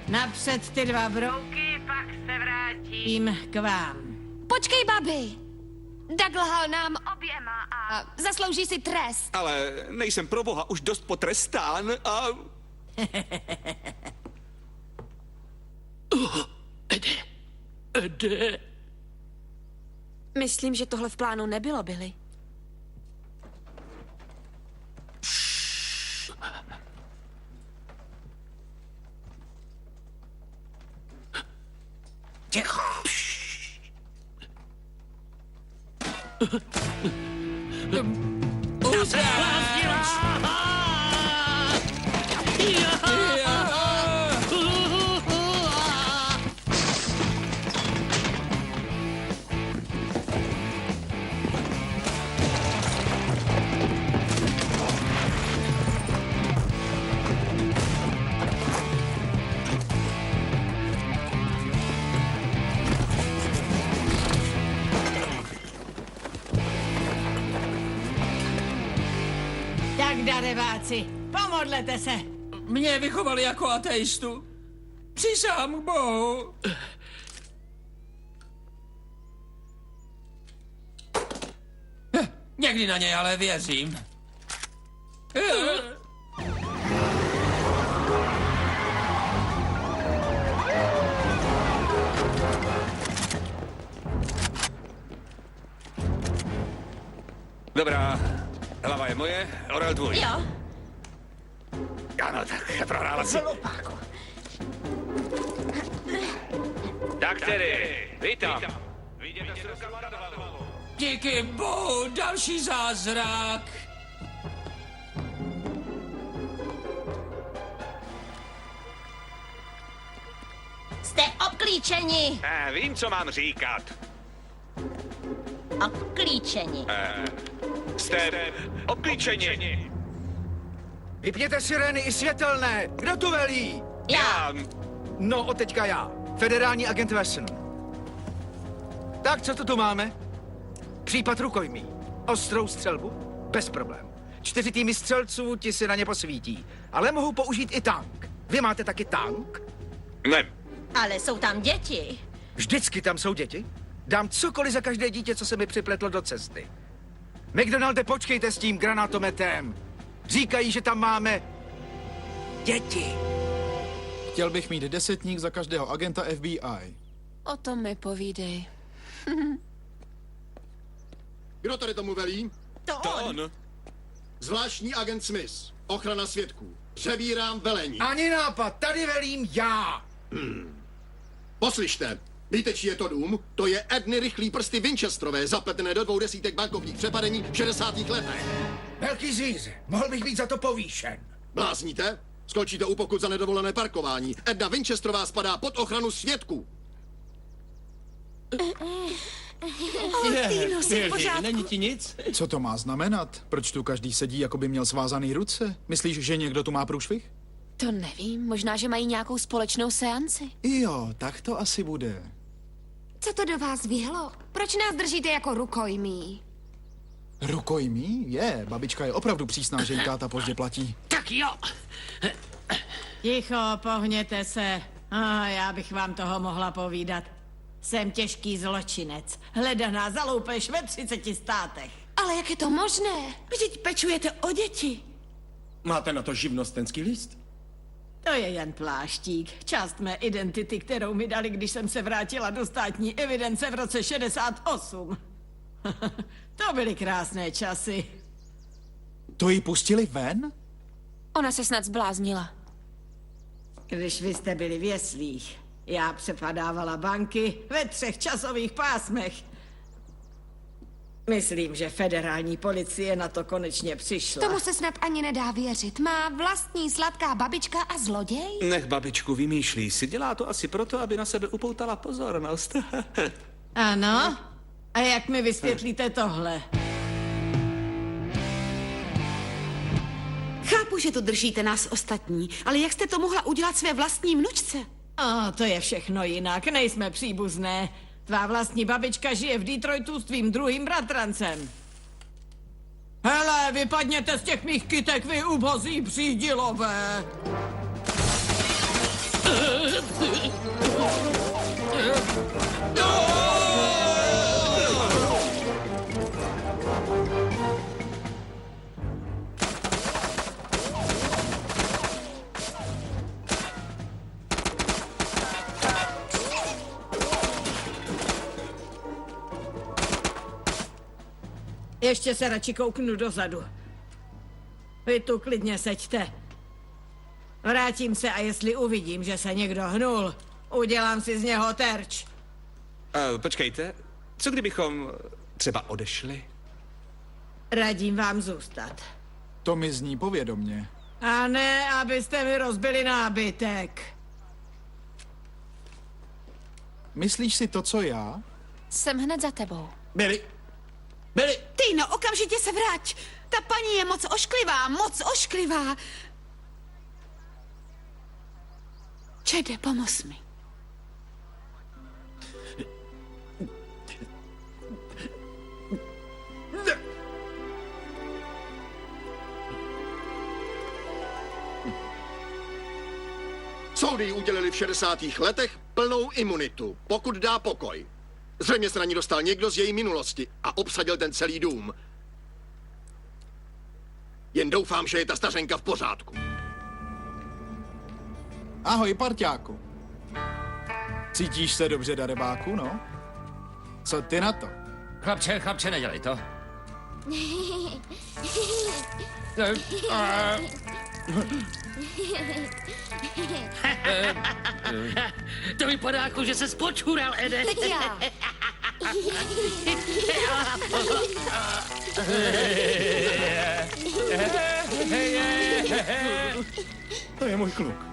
Napřed ty 2 brouky, pak se vrátím k vám. Počkej, babi. Doug lhal nám oběma a zaslouží si trest. Ale nejsem pro boha už dost potrestán a... Ede. Myslím, že tohle v plánu nebylo, Billy. Ticho. Tak, darebáci, pomodlete se. Mě vychovali jako ateistu. Přísahám k Bohu. Někdy na něj ale věřím. Dobrá, Hlava je moje, orel tvůj. Jo. Ano, tak prohrála si. Tak tedy, vítám. Díky bohu, další zázrak. Jste obklíčeni. Vím, co mám říkat. Obklíčeni. Jste obklíčeni. Vypněte sirény i světelné. Kdo tu velí? Já. No, od teďka já. Federální agent Wesson. Tak, co to tu máme? Případ rukojmí. Ostrou střelbu? Bez problémů. 4 týmy střelců ti si na ně posvítí. Ale mohou použít i tank. Vy máte taky tank? Ne. Ale jsou tam děti. Vždycky tam jsou děti. Dám cokoliv za každé dítě, co se mi připletlo do cesty. McDonalde, počkejte s tím granátometem. Říkají, že tam máme děti. Chtěl bych mít 10 za každého agenta FBI. O tom mi povídej. Kdo tady tomu velí? To on. Zvláštní agent Smith. Ochrana svědků. Přebírám velení. Ani nápad, tady velím já. Poslyšte. Víte, čí je to dům? To je Edny rychlý prsty Winchesterové, zapletené do 200 bankovních přepadení v 60. letech. Velký zvíře, mohl bych být za to povýšen. Blázníte? Skončíte u pokut za nedovolené parkování. Edna Winchesterová spadá pod ochranu svědků. Týno, jsi v pořádku? Není ti nic? Co to má znamenat? Proč tu každý sedí, jako by měl svázaný ruce? Myslíš, že někdo tu má průšvih? To nevím, možná, že mají nějakou společnou seanci. Jo, tak to asi bude. Co to do vás vělo? Proč nás držíte jako rukojmí? Rukojmí? Babička je opravdu přísná, že jí táta pozdě platí. Tak jo. Ticho, pohněte se. Já bych vám toho mohla povídat. Jsem těžký zločinec. Hledaná za loupež ve 30 státech. Ale jak je to možné? Vždyť pečujete o děti. Máte na to živnostenský list? To je jen pláštík. Část mé identity, kterou mi dali, když jsem se vrátila do státní evidence v roce 68. To byly krásné časy. To jí pustili ven? Ona se snad zbláznila. Když vy jste byli v jeslích, já přepadávala banky ve 3 časových pásmech. Myslím, že federální policie na to konečně přišla. Tomu se snad ani nedá věřit. Má vlastní sladká babička a zloděj? Nech babičku vymýšlí si. Dělá to asi proto, aby na sebe upoutala pozornost. Ano? A jak mi vysvětlíte tohle? Chápu, že tu držíte nás ostatní, ale jak jste to mohla udělat své vlastní vnučce? To je všechno jinak, nejsme příbuzné. Tvá vlastní babička žije v Detroitu s tvým druhým bratrancem. Hele, vypadněte z těch mých kytek, vy ubozí přídilové! Ještě se radši kouknu dozadu. Vy tu klidně seďte. Vrátím se a jestli uvidím, že se někdo hnul, udělám si z něho terč. Počkejte, co kdybychom třeba odešli? Radím vám zůstat. To mi zní povědomně. A ne, abyste mi rozbili nábytek. Myslíš si to, co já? Jsem hned za tebou. Billy! Týno, okamžitě se vrať. Ta paní je moc ošklivá. Čede, pomoz mi. Soudy jí udělili v 60. letech plnou imunitu, pokud dá pokoj. Zřejmě se na ní dostal někdo z její minulosti a obsadil ten celý dům. Jen doufám, že je ta stařenka v pořádku. Ahoj, parťáku. Cítíš se dobře, darebáku, no? Co ty na to? Chlapče, nedělej to. To vypadá jako, že se spočural, Ede. Tak já. To je můj kluk.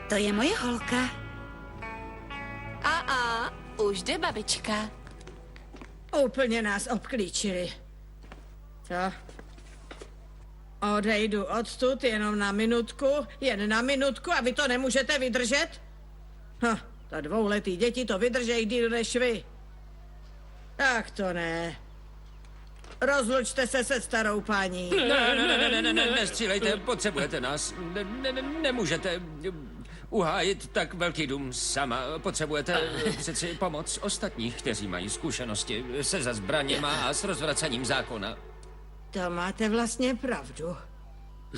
To je moje holka. Už jde babička. Úplně nás obklíčili. Co? Odejdu odtud jenom na minutku, jen na minutku a vy to nemůžete vydržet? Ta dvouletý děti to vydržejí díl než vy. Tak to ne. Rozlučte se starou paní. Ne, nestřílejte, potřebujete nás. Nemůžete uhájit tak velký dům sama. Potřebujete přeci pomoc ostatních, kteří mají zkušenosti se za zbraněma a s rozvracením zákona. To máte vlastně pravdu.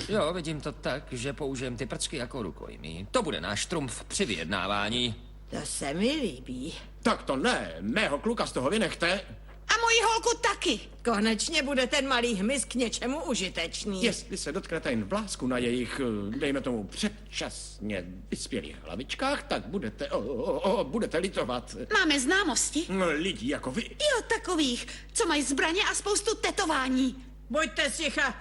Jo, vidím to tak, že použijem ty prcky jako rukojmí. To bude náš trumf při vyjednávání. To se mi líbí. Tak to ne, mého kluka z toho vynechte. A moji holku taky. Konečně bude ten malý hmyz k něčemu užitečný. Jestli se dotknete jen vlásku na jejich, dejme tomu, předčasně vyspělých hlavičkách, tak budete litovat. Máme známosti? Lidí jako vy. Jo, takových, co mají zbraně a spoustu tetování. Buďte sticha.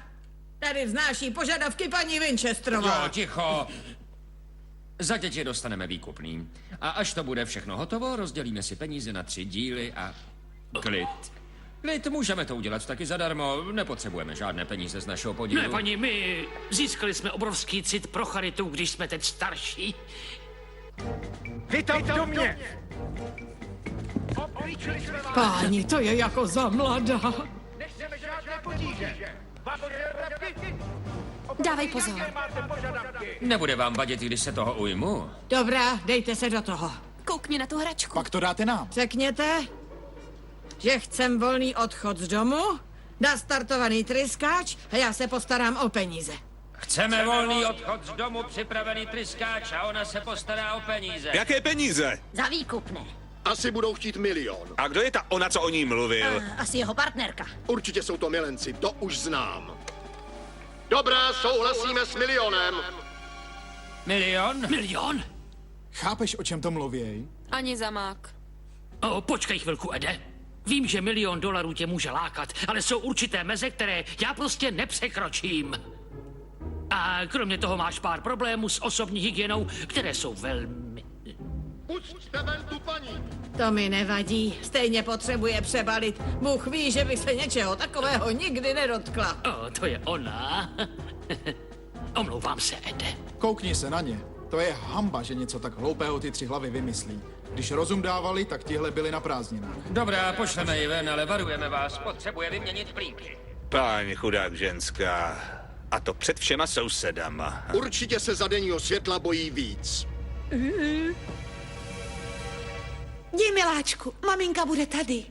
Tady vznáší požadavky paní Winchesterová. Jo, ticho. Za děti dostaneme výkupný. A až to bude všechno hotovo, rozdělíme si peníze na 3 díly a klid. Klid, můžeme to udělat taky zadarmo. Nepotřebujeme žádné peníze z našeho podílu. Ne, paní, my získali jsme obrovský cit pro charitu, když jsme teď starší. Vy tam do mě! Páni, to je jako za mladá. Nechceme žádné potíže! Dávej pozor. Nebude vám vadit, když se toho ujmu? Dobrá, dejte se do toho. Koukni na tu hračku. Pak to dáte nám. Řekněte, že chcem volný odchod z domu, nastartovaný tryskáč a já se postarám o peníze. Chceme volný odchod z domu, připravený tryskáč a ona se postará o peníze. Jaké peníze? Za výkupné. Asi budou chtít 1 000 000. A kdo je ta ona, co o ní mluvil? Asi jeho partnerka. Určitě jsou to milenci, to už znám. Dobrá, souhlasíme s 1 000 000. Milion? Milion? Chápeš, o čem to mluví? Ani zamák. Počkej chvilku, Ede. Vím, že $1 milion tě může lákat, ale jsou určité meze, které já prostě nepřekročím. A kromě toho máš pár problémů s osobní hygienou, které jsou velmi... Pusťte ven tu paní. To mi nevadí, stejně potřebuje přebalit. Bůh ví, že bych se něčeho takového nikdy nedotkla. To je ona. Omlouvám se, Ede. Koukni se na ně. To je hanba, že něco tak hloupého ty 3 hlavy vymyslí. Když rozum dávali, tak tihle byli na prázdninách. Dobrá, pošleme ji ven, ale varujeme vás. Potřebuje vyměnit plínky. Páni chudák ženská. A to před všema sousedama. Určitě se za denního světla bojí víc. Jdi, miláčku, maminka bude tady.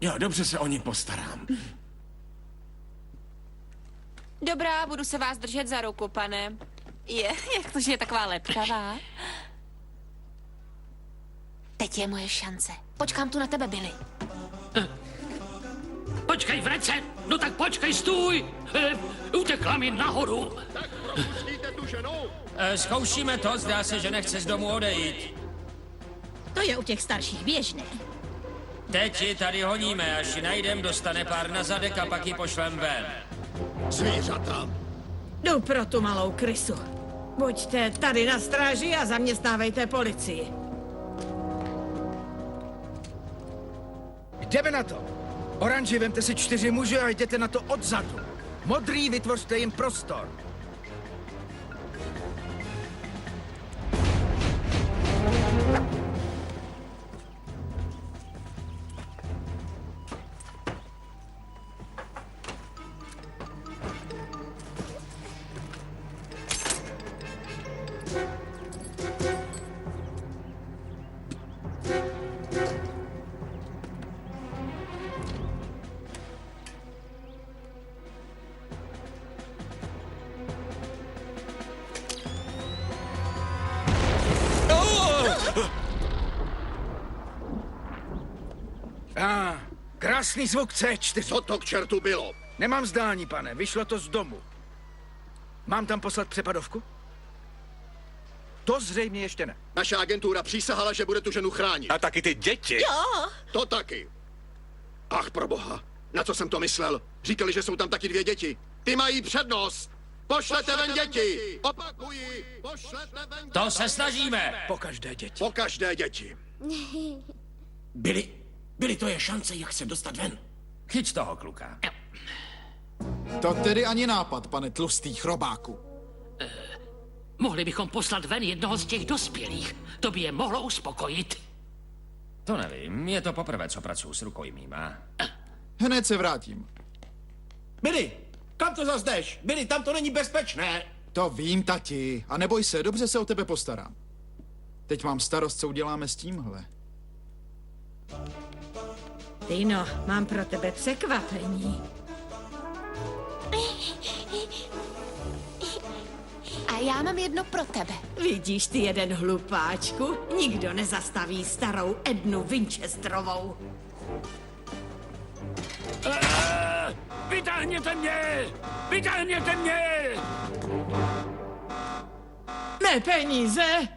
Jo, dobře se o ní postarám. Dobrá, budu se vás držet za ruku, pane. Jak to, že je taková lepkavá? Teď je moje šance. Počkám tu na tebe, Billy. Počkej, vrece! No tak počkej, stůj! Utekla mi nahoru. Tak propustíte tu ženu. Zkoušíme to, zdá se, že nechce z domu odejít. To je u těch starších běžné. Teď ji tady honíme, až ji najdem, dostane pár na zadek a pak ji pošlem ven. Zvířata. Jdu pro tu malou krysu. Buďte tady na stráži a zaměstnávejte policii. Jdeme na to. Oranži, vemte si 4 muže a jděte na to odzadu. Modrý, vytvořte jim prostor. Krásný zvuk C4. Co to k čertu bylo? Nemám zdání, pane, vyšlo to z domu. Mám tam poslat přepadovku? To zřejmě ještě ne. Naše agentura přísahala, že bude tu ženu chránit. A taky ty děti. Jo, To taky. Ach, proboha, na co jsem to myslel? Říkali, že jsou tam taky 2 děti. Ty mají přednost. Pošlete ven děti. Opakuji, pošlete ven děti. To se snažíme. Po každé děti. Po každé děti. Billy, to je šance, jak se dostat ven. Chyť toho kluka. To tedy ani nápad, pane tlustý chrobáku. Mohli bychom poslat ven jednoho z těch dospělých. To by je mohlo uspokojit. To nevím, je to poprvé, co pracuji s rukojmíma. Hned se vrátím. Billy, kam to zas jdeš? Billy, tam to není bezpečné. To vím, tati. A neboj se, dobře se o tebe postarám. Teď mám starost, co uděláme s tímhle. Tino, mám pro tebe překvapení. A já mám jedno pro tebe. Vidíš ty jeden hlupáčku? Nikdo nezastaví starou Ednu Winchesterovou. Vytáhněte mě! Vytáhněte mě! Mé peníze!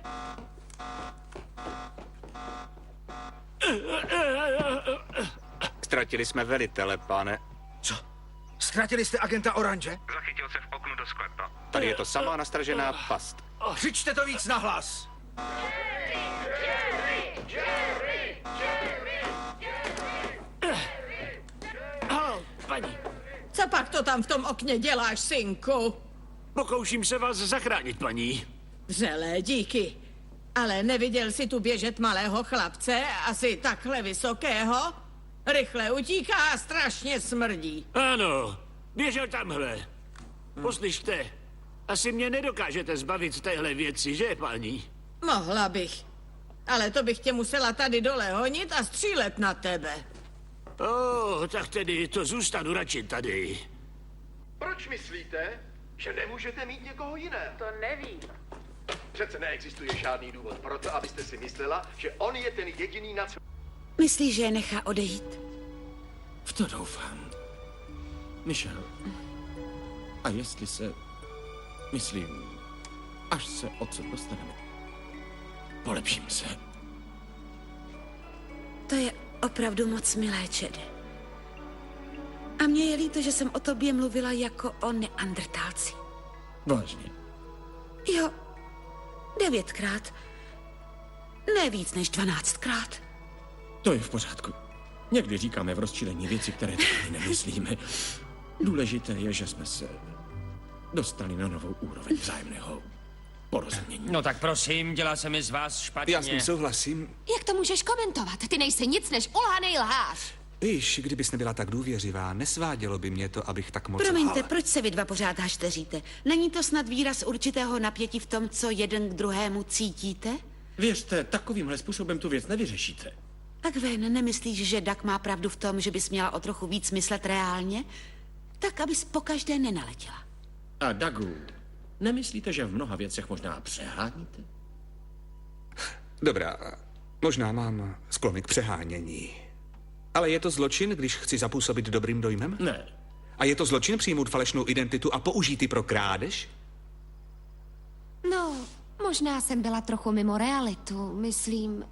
Ztratili jsme velitele, pane. Co? Ztratili jste agenta Orange? Zachytil se v oknu do sklepa. Tady je to samá nastražená past. Křičte to víc nahlas. Paní, Co pak to tam v tom okně děláš, synku? pokouším se vás zachránit, paní. Vřelé, díky. Ale neviděl jsi tu běžet malého chlapce, asi takhle vysokého? Rychle utíká a strašně smrdí. Ano, běžel tamhle. Poslyšte, asi mě nedokážete zbavit téhle věci, že, paní? Mohla bych. Ale to bych tě musela tady dole honit a střílet na tebe. Tak tedy to zůstanu radši tady. Proč myslíte, že nemůžete mít někoho jiného? To nevím. Přece neexistuje žádný důvod pro to, abyste si myslela, že on je ten jediný na co... myslíš, že je nechá odejít? V to doufám. Michel, a jestli se... myslím, až se odsud dostaneme, polepším se. To je opravdu moc milé, Chade. A mně je líto, že jsem o tobě mluvila jako o neandrtálci. Vážně. Jo, 9krát. Ne víc než 12krát. To je v pořádku. Někdy říkáme v rozčilení věci, které taky nemyslíme. Důležité je, že jsme se dostali na novou úroveň vzájemného porozumění. No tak prosím, dělá se mi z vás špatně. Já s tím souhlasím. Jak to můžeš komentovat? Ty nejsi nic než ulhanej lhář. Víš, kdybys nebyla tak důvěřivá, nesvádělo by mě to, abych tak moc... Promiňte, proč se vy dva pořád hašteříte? Není to snad výraz určitého napětí v tom, co jeden k druhému cítíte? Věřte, takovýmhle způsobem tu věc nevyřešíte. A Gwen, nemyslíš, že Doug má pravdu v tom, že bys měla o trochu víc myslet reálně? Tak, abys pokaždé nenaletěla. A Dougu, nemyslíte, že v mnoha věcech možná přeháníte? Dobrá, možná mám sklony k přehánění. Ale je to zločin, když chci zapůsobit dobrým dojmem? Ne. A je to zločin přijmout falešnou identitu a použít ji pro krádež? No, možná jsem byla trochu mimo realitu, myslím.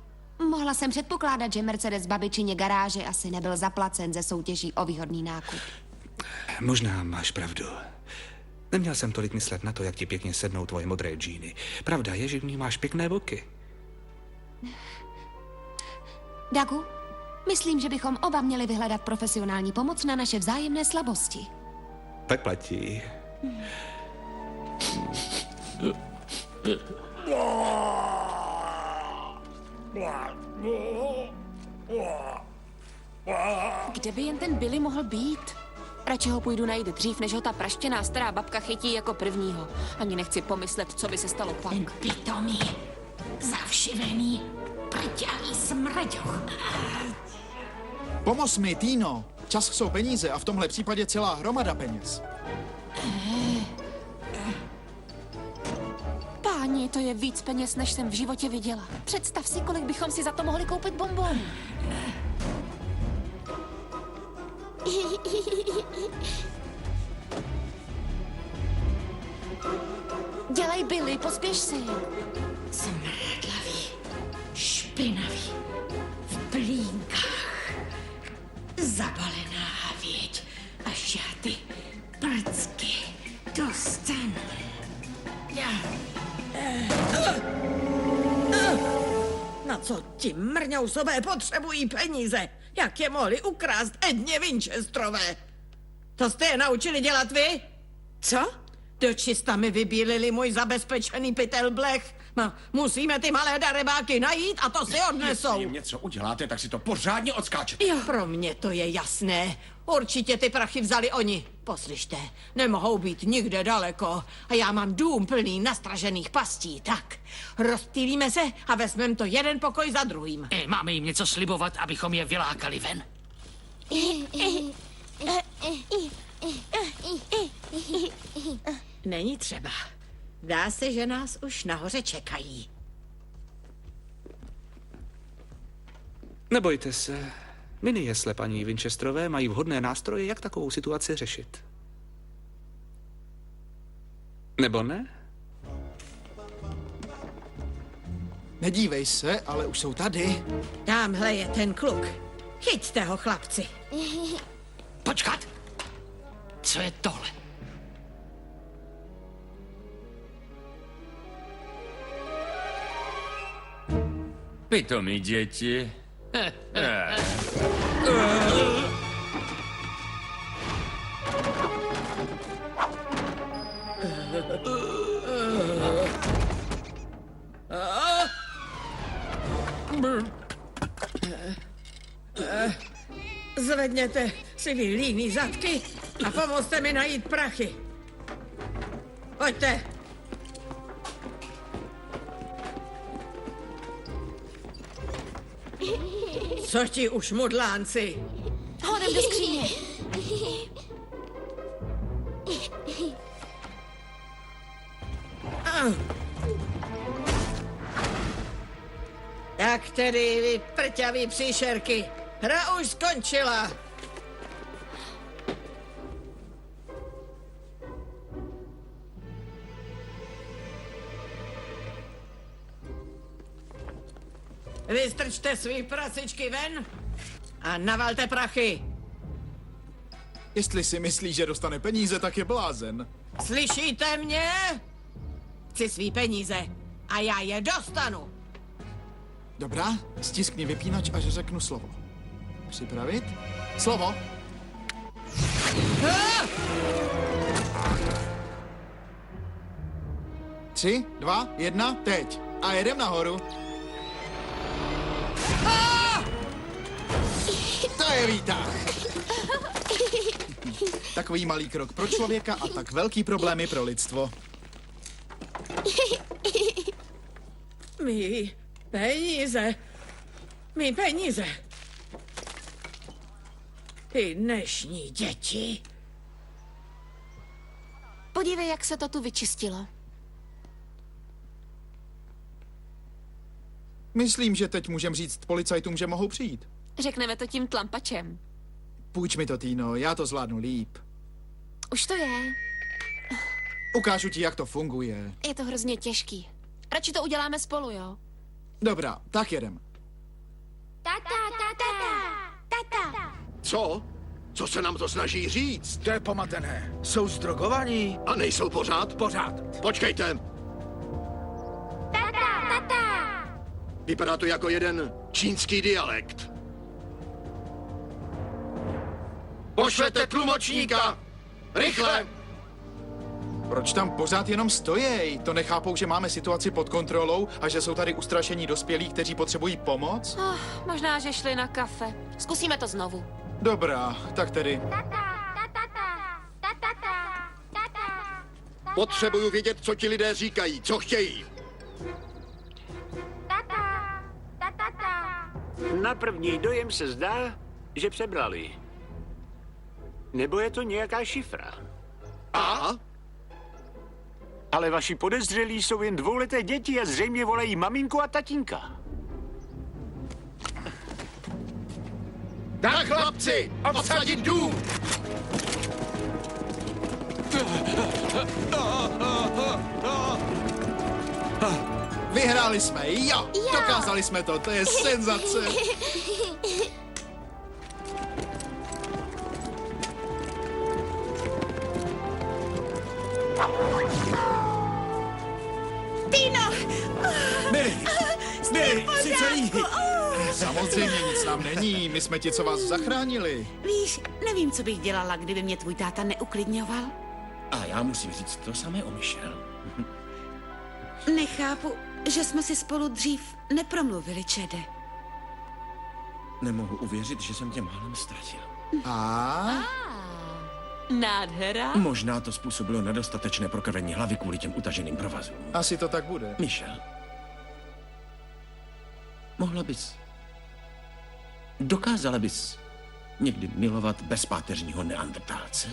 Mohla jsem předpokládat, že Mercedes v babičině garáže asi nebyl zaplacen ze soutěží o výhodný nákup. Možná máš pravdu. Neměl jsem tolik myslet na to, jak ti pěkně sednou tvoje modré džíny. Pravda je, že v ní máš pěkné boky. Dagu, myslím, že bychom oba měli vyhledat profesionální pomoc na naše vzájemné slabosti. Tak platí. Kde by jen ten Billy mohl být? Radši ho půjdu najít dřív, než ho ta praštěná stará babka chytí jako prvního. Ani nechci pomyslet, co by se stalo pak. Ten pitomý, zavšivený, prťavý smraďoch. Pomoz mi, Tino. Čas jsou peníze a v tomhle případě celá hromada peněz. Páni, to je víc peněz, než jsem v životě viděla. Představ si, kolik bychom si za to mohli koupit bonbon. Dělej, Billy, pospěš si. Smradlavý, špinavý, v plínkách, zabalená havěť, až já ty prcky dostanu. Na co ti mrňousové potřebují peníze? Jak je mohli ukrást Edně Winchesterové? To jste je naučili dělat vy? Co? Dočista mi vybílili můj zabezpečený pytel blech. No, musíme ty malé darebáky najít a to si odnesou. Jestli jim něco uděláte, tak si to pořádně odskáčete. Jo, pro mě to je jasné. Určitě ty prachy vzali oni. Poslyšte, nemohou být nikde daleko. A já mám dům plný nastražených pastí. Tak, rozptýlíme se a vezmeme to jeden pokoj za druhým. Máme jim něco slibovat, abychom je vylákali ven. Není třeba. Dá se, že nás už nahoře čekají. Nebojte se. Mini jesle paní Winchesterové mají vhodné nástroje, jak takovou situaci řešit. Nebo ne? Nedívej se, ale už jsou tady. Tamhle je ten kluk. Chyťte ho, chlapci. Počkat! Co je tohle? Pitomí děti. Zvedněte si vy líný zadky a pomozte mi najít prachy. Pojďte. Co ti už, mudlánci? Hodem do skříně. Tak tedy, vy prťavý příšerky. Hra už skončila. Vystrčte svý prasičky ven a navalte prachy. Jestli si myslí, že dostane peníze, tak je blázen. Slyšíte mě? Chci svý peníze a já je dostanu. Dobrá, stiskni vypínač, až řeknu slovo. Připravit? Slovo. 3, 2, 1, teď. A jedem nahoru. To je výtah. Takový malý krok pro člověka a tak velký problémy pro lidstvo. Mí peníze. Mí peníze. Ty dnešní děti. Podívej, jak se to tu vyčistilo. Myslím, že teď můžem říct policajtům, že mohou přijít. Řekneme to tím tlampačem. Půjč mi to, Týno, já to zvládnu líp. Už to je. Ukážu ti, jak to funguje. Je to hrozně těžký. Radši to uděláme spolu, jo? Dobrá, tak jedem. Tata. Co? Co se nám to snaží říct? To je pomatené. Jsou zdrogovaní? A nejsou pořád? Pořád. Počkejte. Tata. Vypadá to jako jeden čínský dialekt. Pošlete tlumočníka! Rychle! Proč tam pořád jenom stojí? To nechápou, že máme situaci pod kontrolou a že jsou tady ustrašení dospělí, kteří potřebují pomoc? Možná, že šli na kafe. Zkusíme to znovu. Dobrá, tak tedy. Potřebuju vědět, co ti lidé říkají, co chtějí. Na první dojem se zdá, že přebrali. Nebo je to nějaká šifra. A? Ale vaši podezřelí jsou jen dvouleté děti a zřejmě volají maminku a tatínka. Tak, chlapci, obsadit dům! Vyhráli jsme, jo! Dokázali jsme to, to je senzace. Tino! Billy, jsi celý? Samozřejmě nic nám není, my jsme ti, co vás zachránili. Víš, nevím, co bych dělala, kdyby mě tvůj táta neuklidňoval. A já musím říct to samé o Michelle. Nechápu, že jsme si spolu dřív nepromluvili, Čede. Nemohu uvěřit, že jsem tě málem ztratil. Nádhera. Možná to způsobilo nedostatečné prokrvení hlavy kvůli těm utaženým provazům. Asi to tak bude. Michelle, dokázala bys někdy milovat bezpáteřního neandertálce?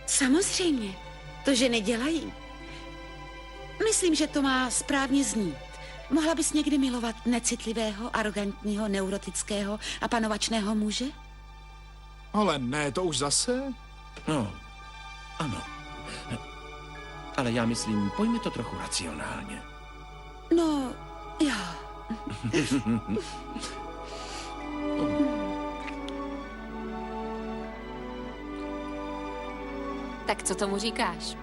Samozřejmě, to, že nedělají. Myslím, že to má správně znít. Mohla bys někdy milovat necitlivého, arrogantního, neurotického a panovačného muže? Ale ne, to už zase? No, ano. Ale já myslím, pojďme to trochu racionálně. No, jo. Tak co tomu říkáš?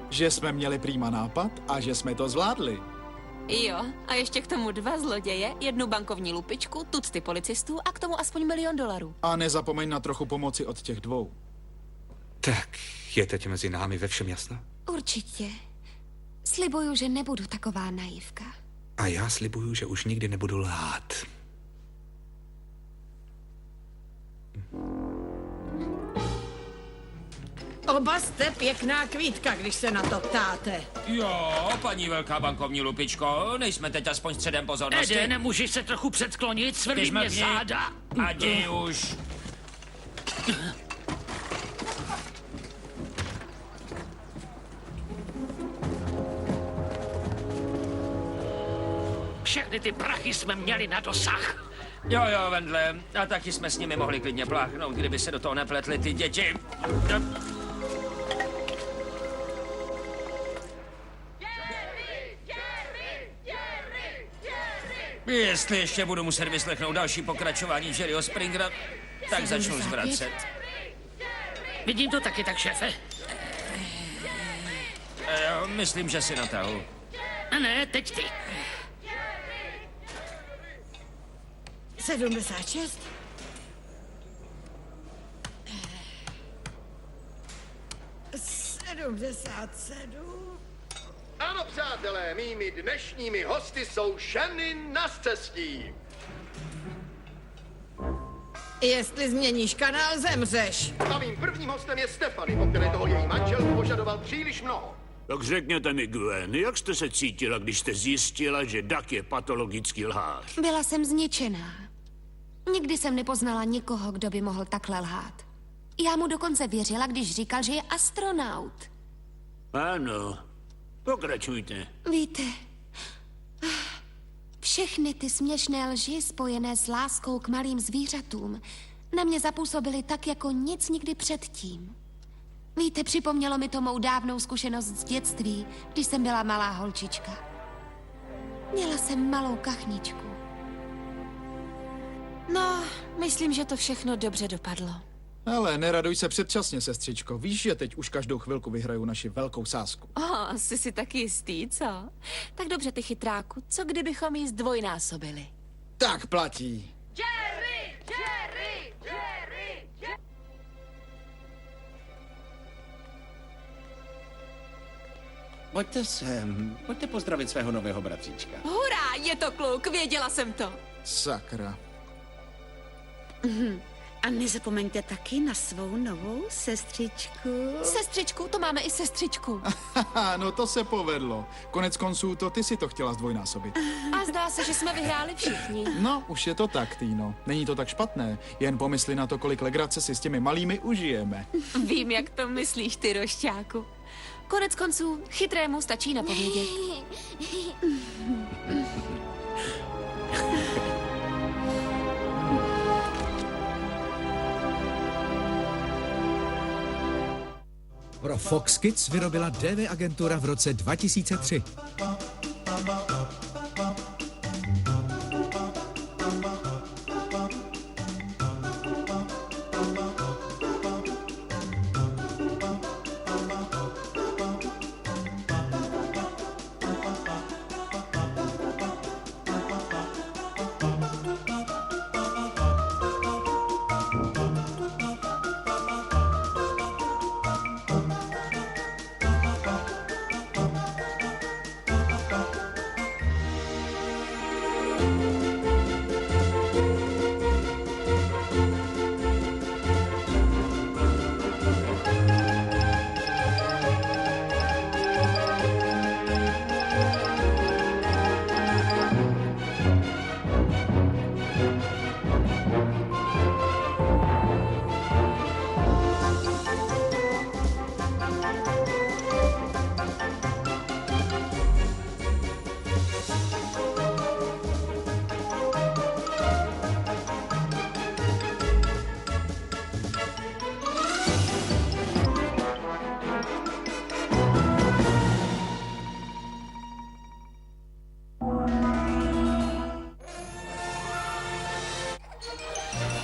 Že jsme měli prýma nápad a že jsme to zvládli. Jo, a ještě k tomu 2 zloděje, 1 bankovní lupičku, tucty policistů a k tomu aspoň $1 milion. A nezapomeň na trochu pomoci od těch 2. Tak, je teď mezi námi ve všem jasno? Určitě. Slibuju, že nebudu taková naivka. A já slibuju, že už nikdy nebudu lhát. Oba jste pěkná kvítka, když se na to ptáte. Jo, paní velká bankovní lupičko, nejsme teď aspoň středem pozornosti. Ede, nemůžeš se trochu předklonit, svrlí mě záda. A jdi už. Všechny ty prachy jsme měli na dosah. Jo, Wendle, a taky jsme s nimi mohli klidně pláchnout, kdyby se do toho nepletly ty děti. Jestli ještě budu muset vyslechnout další pokračování Jerryho Springera, tak začnu zvracet. Vidím to taky tak, šéfe. Jo, myslím, že si na tahu. A ne, teď ty. 76. Ano, přátelé, mými dnešními hosty jsou ženy na cestí. Jestli změníš kanál, zemřeš. A mým prvním hostem je Stefany, o které toho její manžel požadoval příliš mnoho. Tak řekněte mi, Gwen, jak jste se cítila, když jste zjistila, že Duck je patologický lhář? Byla jsem zničená. Nikdy jsem nepoznala nikoho, kdo by mohl takhle lhát. Já mu dokonce věřila, když říkal, že je astronaut. Ano, pokračujte. Víte, všechny ty směšné lži spojené s láskou k malým zvířatům na mě zapůsobily tak, jako nic nikdy předtím. Víte, připomnělo mi to mou dávnou zkušenost z dětství, když jsem byla malá holčička. Měla jsem malou kachničku. No, myslím, že to všechno dobře dopadlo. Ale neraduj se předčasně, sestřičko. Víš, že teď už každou chvilku vyhraju naši velkou sázku. Jsi si taky jistý, co? Tak dobře, ty chytráku, co kdybychom jí zdvojnásobili? Tak platí. Jerry! Jerry! Jerry! Jerry! Pojďte sem, pojďte pozdravit svého nového bratříčka. Hurá, je to kluk, věděla jsem to. Sakra. A nezapomeňte taky na svou novou sestřičku. Sestřičku, to máme i sestřičku. No to se povedlo. Konec konců to ty si to chtěla zdvojnásobit. A zdá se, že jsme vyhráli všichni. No, už je to tak, Týno. Není to tak špatné. Jen pomysli na to, kolik legrace si s těmi malými užijeme. Vím, jak to myslíš, ty rošťáku. Konec konců, chytrému stačí napovědět. Pro Fox Kids vyrobila DV agentura v roce 2003.